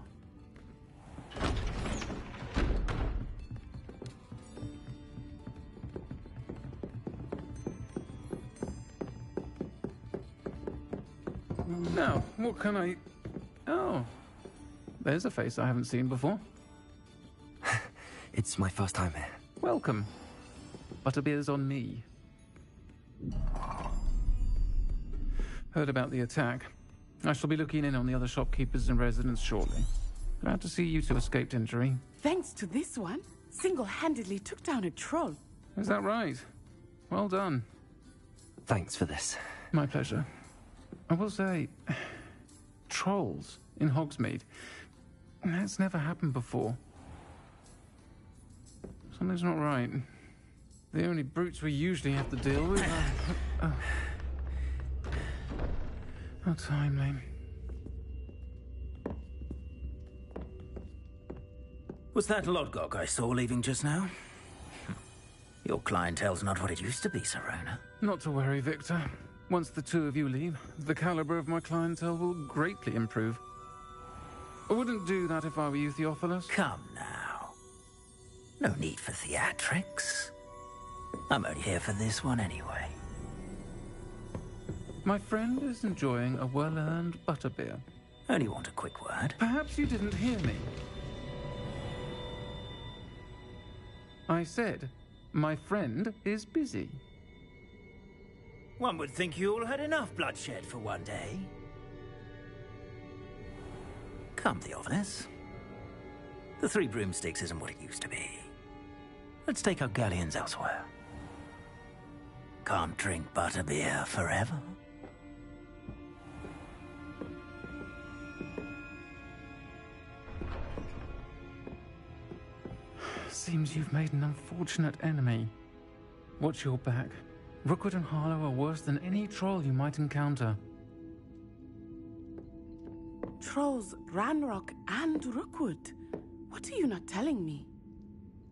Now, what can I... Oh, there's a face I haven't seen before. It's my first time here. Welcome. Butterbeer's on me. Heard about the attack. I shall be looking in on the other shopkeepers and residents shortly. Glad to see you two escaped injury. Thanks to this one, single-handedly took down a troll. Is that right? Well done. Thanks for this. My pleasure. I will say, trolls in Hogsmeade. That's never happened before. Something's not right. The only brutes we usually have to deal with are... How timely. Was that Lodgok I saw leaving just now? Your clientele's not what it used to be, Sirona. Not to worry, Victor. Once the two of you leave, the caliber of my clientele will greatly improve. I wouldn't do that if I were you, Theophilus. Come now. No need for theatrics. I'm only here for this one anyway. My friend is enjoying a well-earned butterbeer. Only want a quick word. Perhaps you didn't hear me. I said, my friend is busy. One would think you all had enough bloodshed for one day. Come, Theophilus. The Three Broomsticks isn't what it used to be. Let's take our galleons elsewhere. Can't drink butterbeer forever. Seems you've made an unfortunate enemy. Watch your back. Rookwood and Harlow are worse than any troll you might encounter. Trolls, Ranrock, and Rookwood. What are you not telling me?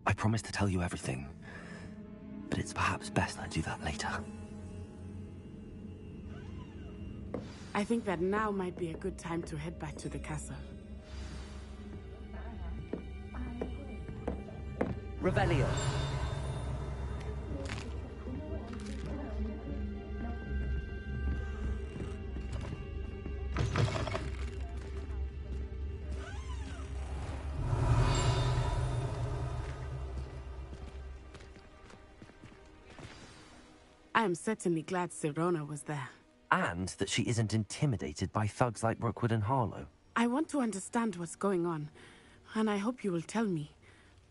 I promised to tell you everything, but it's perhaps best I do that later. I think that now might be a good time to head back to the castle. Revelio. I am certainly glad Sirona was there. And that she isn't intimidated by thugs like Rookwood and Harlow. I want to understand what's going on, and I hope you will tell me.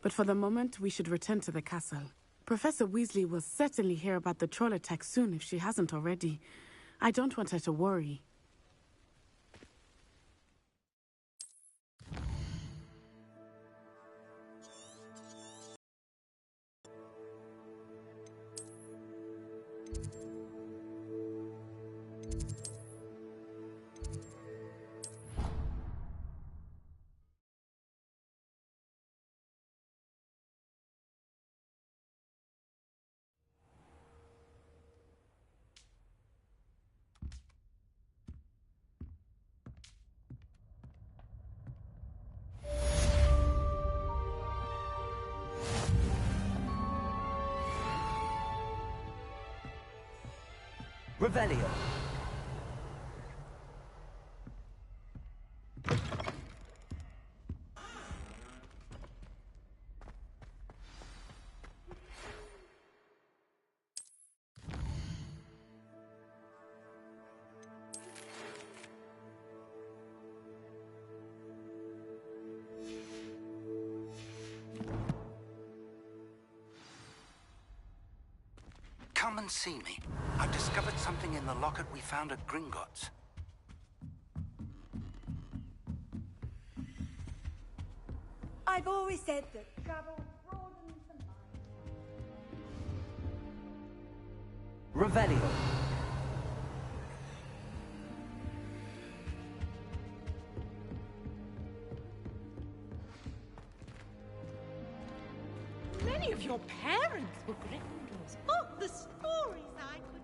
But for the moment, we should return to the castle. Professor Weasley will certainly hear about the troll attack soon if she hasn't already. I don't want her to worry. Revelio. Come and see me. I've discovered something in the locket we found at Gringotts. I've always said that travel broadens the mind. Revelio. Many of your parents were Gryffindors. Oh, the stories I could...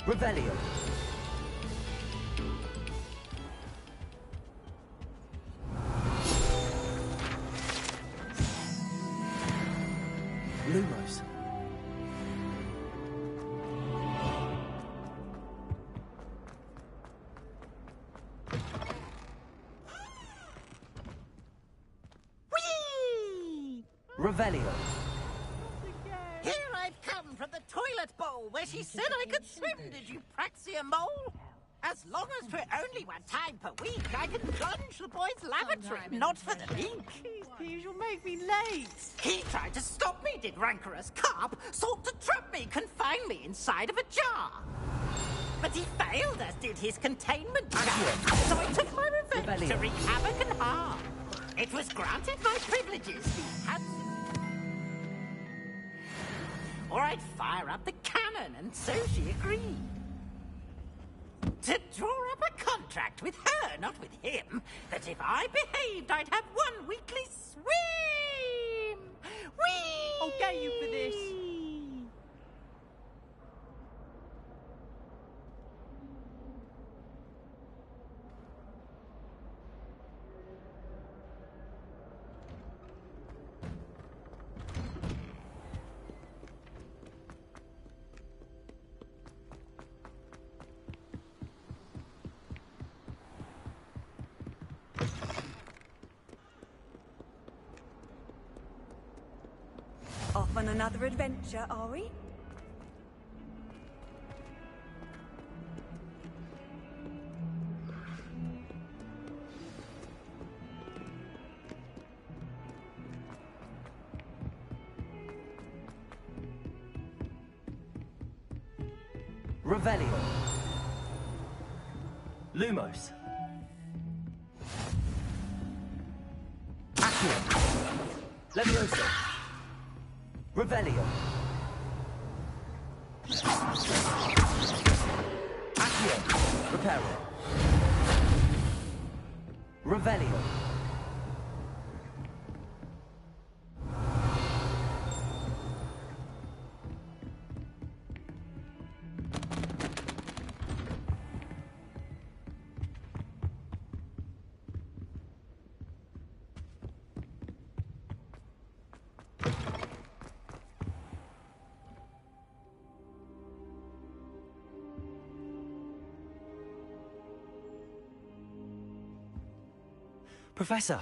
Revelio. Lumos. Whee! Revelio. Here I've come from the toilet bowl where she said I could swim, did you Praxia mole? As long as for only one time per week, I can plunge the boy's lavatory, not for the leak. Please, you'll make me late. He tried to stop me, did rancorous carp, sought to trap me, confine me inside of a jar. But he failed, as did his containment jar. So I took my revenge to wreak havoc and harm. It was granted my privileges. He had or I'd fire up the cannon, and so she agreed. To draw up a contract with her, not with him, that if I behaved, I'd have one weekly swim! Whee! I'll get you for this. Off on another adventure, are we? Revelio. Lumos. Accio. Levioso. Revelio. Accio. Reparo. Revelio. Professor,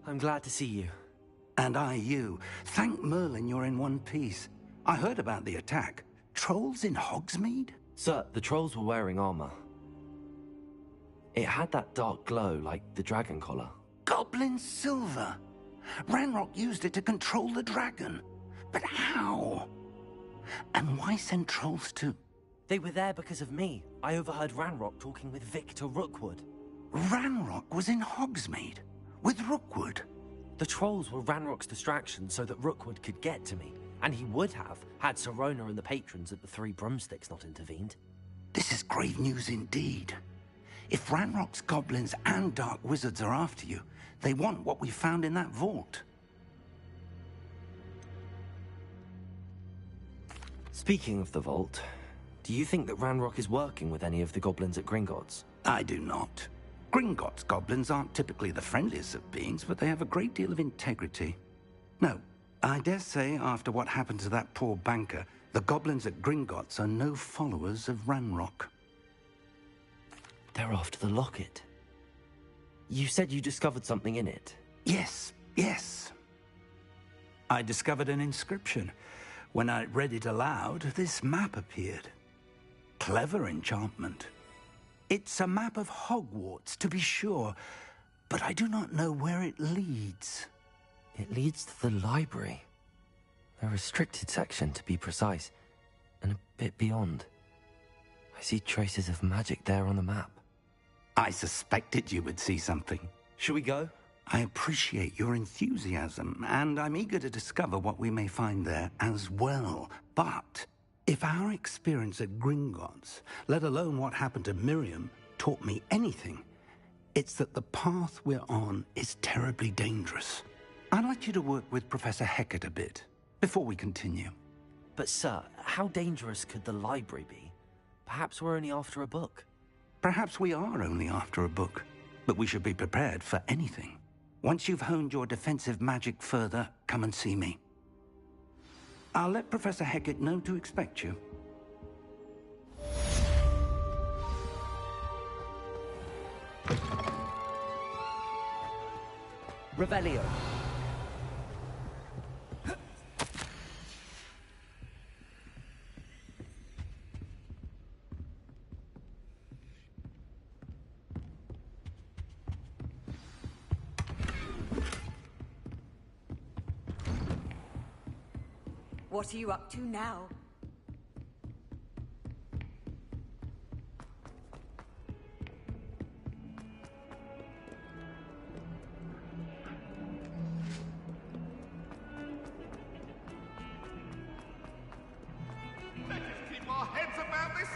I'm glad to see you. And I you. Thank Merlin you're in one piece. I heard about the attack. Trolls in Hogsmeade? Sir, the trolls were wearing armor. It had that dark glow like the dragon collar. Goblin silver. Ranrock used it to control the dragon. But how? And why send trolls to... They were there because of me. I overheard Ranrock talking with Victor Rookwood. Ranrock was in Hogsmeade with Rookwood. The trolls were Ranrock's distraction so that Rookwood could get to me. And he would have, had Sirona and the patrons at the Three Broomsticks not intervened. This is grave news indeed. If Ranrock's goblins and dark wizards are after you, they want what we found in that vault. Speaking of the vault, do you think that Ranrock is working with any of the goblins at Gringotts? I do not. Gringotts goblins aren't typically the friendliest of beings, but they have a great deal of integrity. No, I dare say after what happened to that poor banker, the goblins at Gringotts are no followers of Ranrock. They're after the locket. You said you discovered something in it. Yes, yes. I discovered an inscription. When I read it aloud, this map appeared. Clever enchantment. It's a map of Hogwarts, to be sure, but I do not know where it leads. It leads to the library. A restricted section, to be precise, and a bit beyond. I see traces of magic there on the map. I suspected you would see something. Shall we go? I appreciate your enthusiasm, and I'm eager to discover what we may find there as well. But if our experience at Gringotts, let alone what happened to Miriam, taught me anything, it's that the path we're on is terribly dangerous. I'd like you to work with Professor Hecat a bit, before we continue. But sir, how dangerous could the library be? Perhaps we're only after a book. Perhaps we are only after a book, but we should be prepared for anything. Once you've honed your defensive magic further, come and see me. I'll let Professor Hecat know to expect you. Revelio. What are you up to now? Let's keep our heads about this.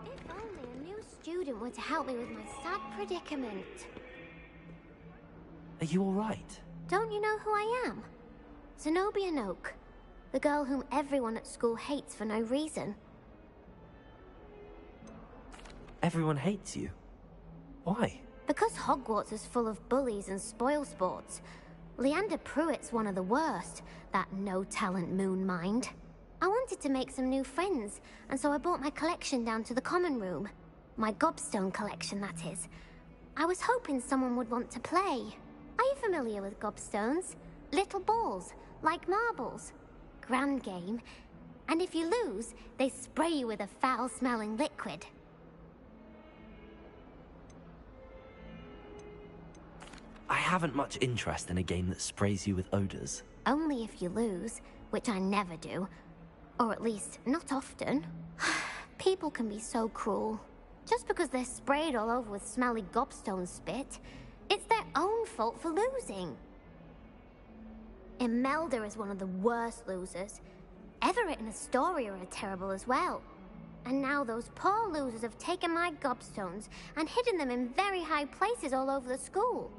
If only a new student were to help me with my sad predicament. Are you all right? Don't you know who I am? Zenobia Noak, the girl whom everyone at school hates for no reason. Everyone hates you. Why? Because Hogwarts is full of bullies and spoilsports. Leander Pruitt's one of the worst, that no-talent moon mind. I wanted to make some new friends, and so I brought my collection down to the common room. My gobstone collection, that is. I was hoping someone would want to play. Are you familiar with gobstones? Little balls, like marbles. Grand game. And if you lose, they spray you with a foul-smelling liquid. I haven't much interest in a game that sprays you with odors. Only if you lose, which I never do. Or at least, not often. People can be so cruel. Just because they're sprayed all over with smelly gobstone spit, it's their own fault for losing. Imelda is one of the worst losers. Everett and Astoria are terrible as well. And now those poor losers have taken my gobstones and hidden them in very high places all over the school.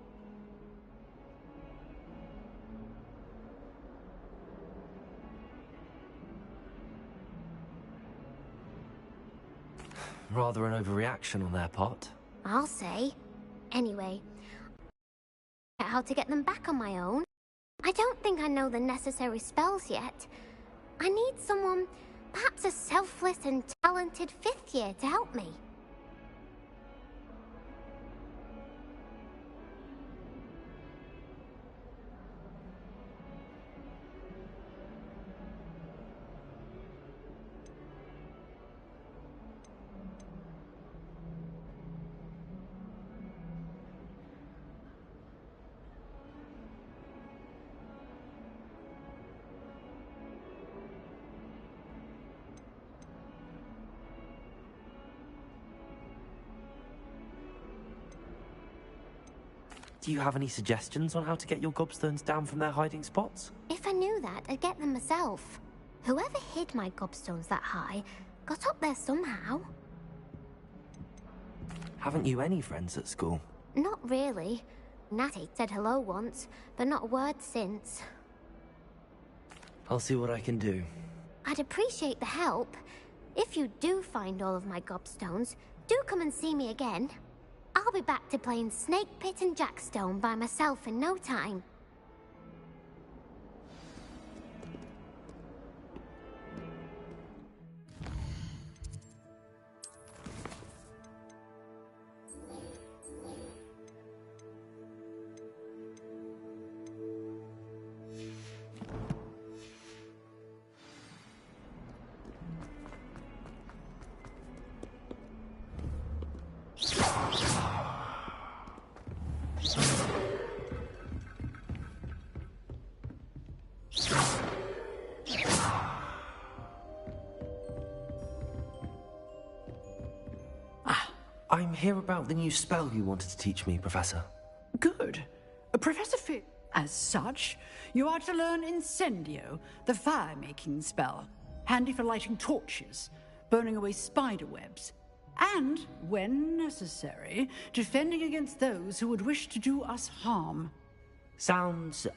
Rather an overreaction on their part. I'll say. Anyway, how to get them back on my own. I don't think I know the necessary spells yet. I need someone, perhaps a selfless and talented fifth year to help me. Do you have any suggestions on how to get your gobstones down from their hiding spots? If I knew that, I'd get them myself. Whoever hid my gobstones that high got up there somehow. Haven't you any friends at school? Not really. Natty said hello once, but not a word since. I'll see what I can do. I'd appreciate the help. If you do find all of my gobstones, do come and see me again. I'll be back to playing Snake Pit and Jackstone by myself in no time. I'm here about the new spell you wanted to teach me, Professor. Good. Professor Fit. As such, you are to learn Incendio, the fire-making spell, handy for lighting torches, burning away spider webs, and, when necessary, defending against those who would wish to do us harm. Sounds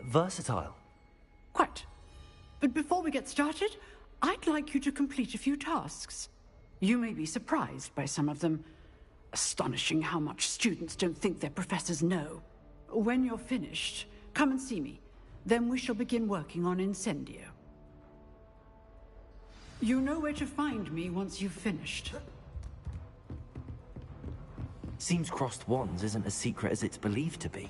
versatile. Quite. But before we get started, I'd like you to complete a few tasks. You may be surprised by some of them. Astonishing how much students don't think their professors know. When you're finished, come and see me. Then we shall begin working on Incendio. You know where to find me once you've finished. Seems crossed wands isn't as secret as it's believed to be.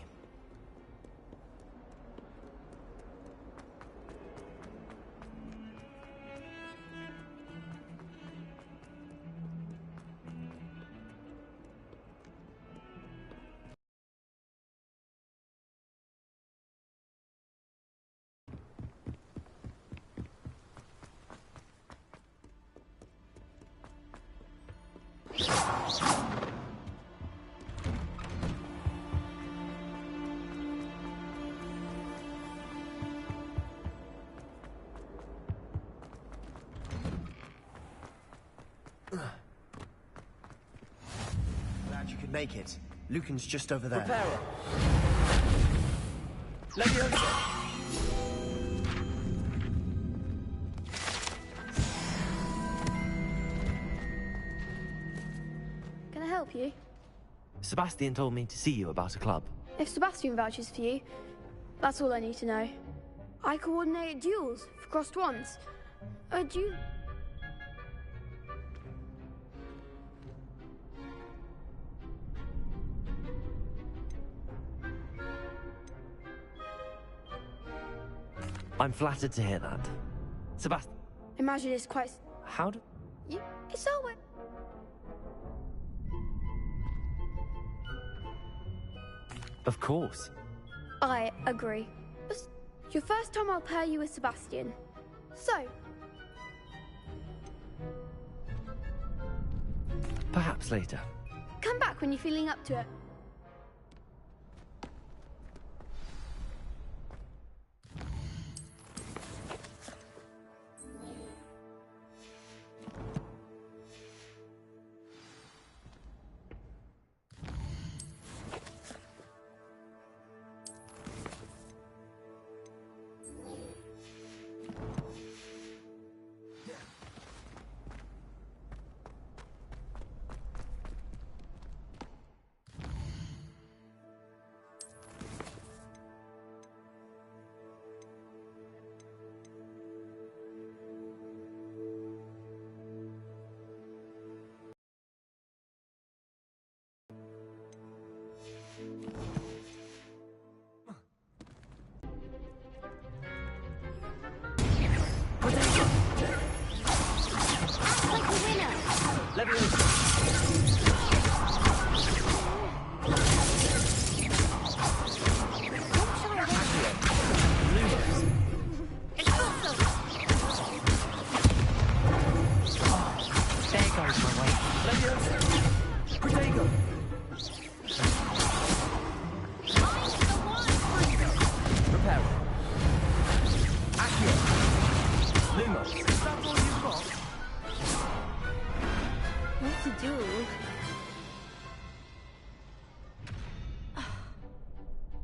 Glad you could make it. Lucan's just over there. Prepare. Leviosa! Can I help you? Sebastian told me to see you about a club. If Sebastian vouches for you, that's all I need to know. I coordinate duels for crossed wands. A duel... I'm flattered to hear that. Sebastian... Imagine it's quite... How do... It's always... Of course. I agree. It's your first time I'll pair you with Sebastian. So... Perhaps later. come back when you're feeling up to it.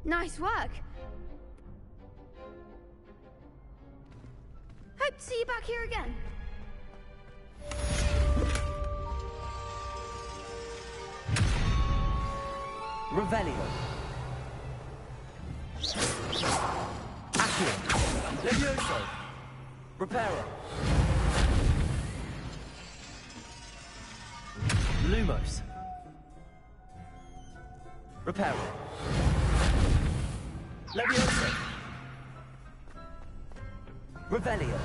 Nice work. Hope to see you back here again. Revelio. Accio. Levioso. Reparo. Lumos. Reparo. Levioso. Revelio.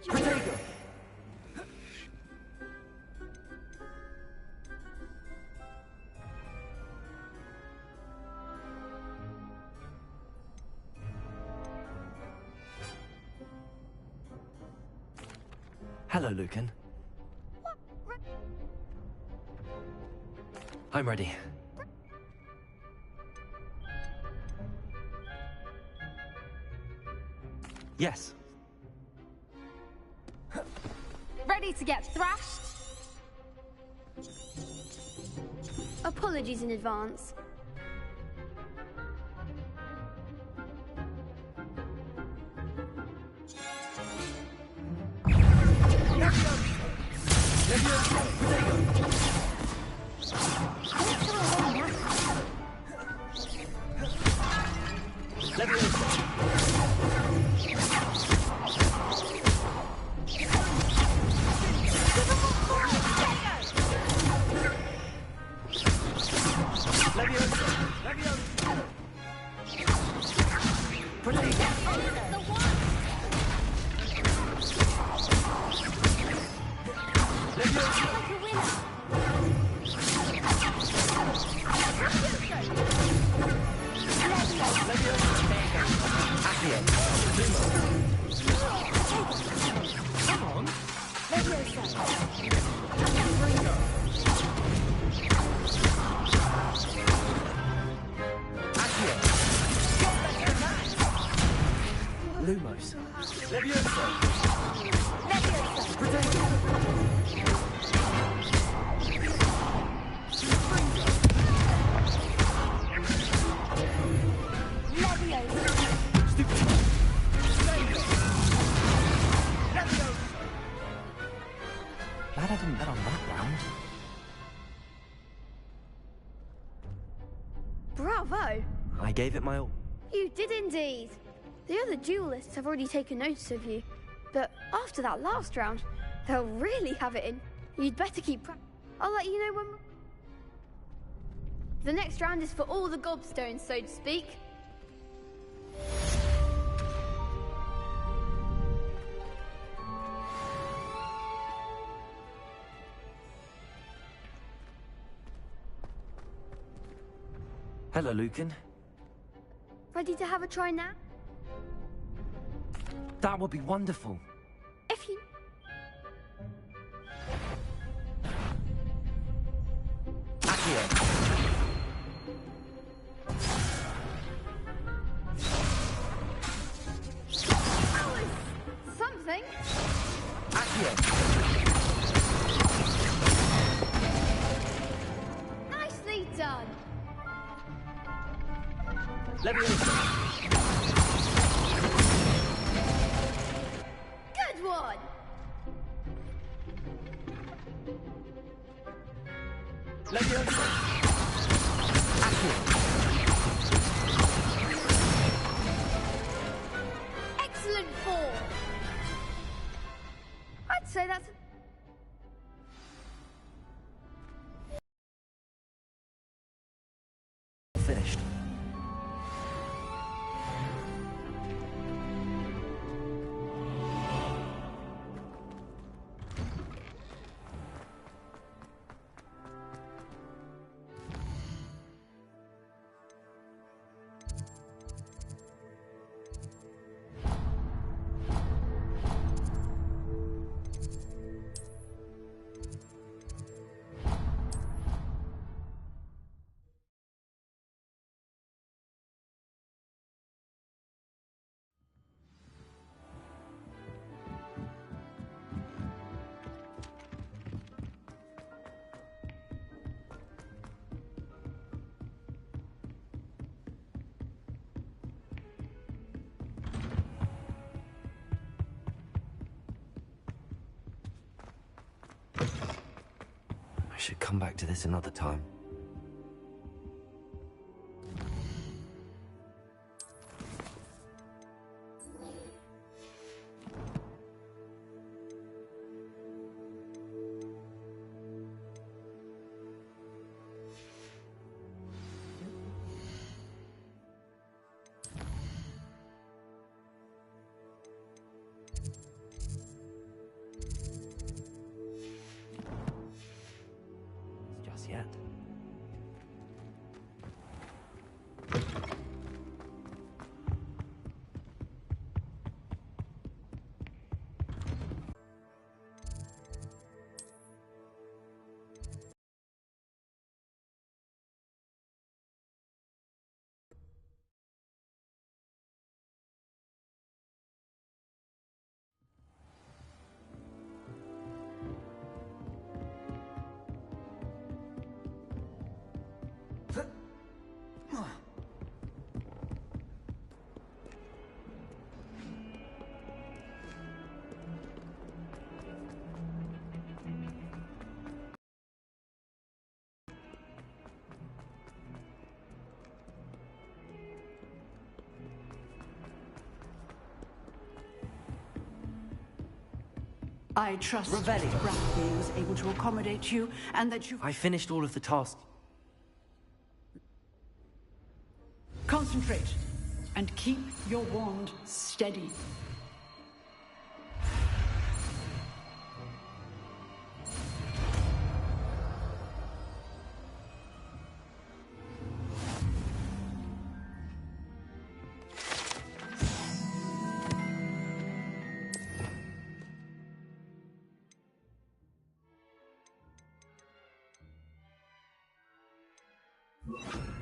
Protego. Hello, Lucan. I'm ready. Yes. Ready to get thrashed? Apologies in advance. Bravo! I gave it my all. You did indeed. The other duelists have already taken notice of you, but after that last round, they'll really have it in. You'd better keep I'll let you know when... The next round is for all the gobstones, so to speak. Hello, Lucan. Ready to have a try now? That would be wonderful. If you... Accio. That was something. Accio. Nicely done. Good one. Excellent form. I'd say that's... Finished. I should come back to this another time. Just yet. I trust that Bradley was able to accommodate you, and that you... I finished all of the tasks. Concentrate, and keep your wand steady. you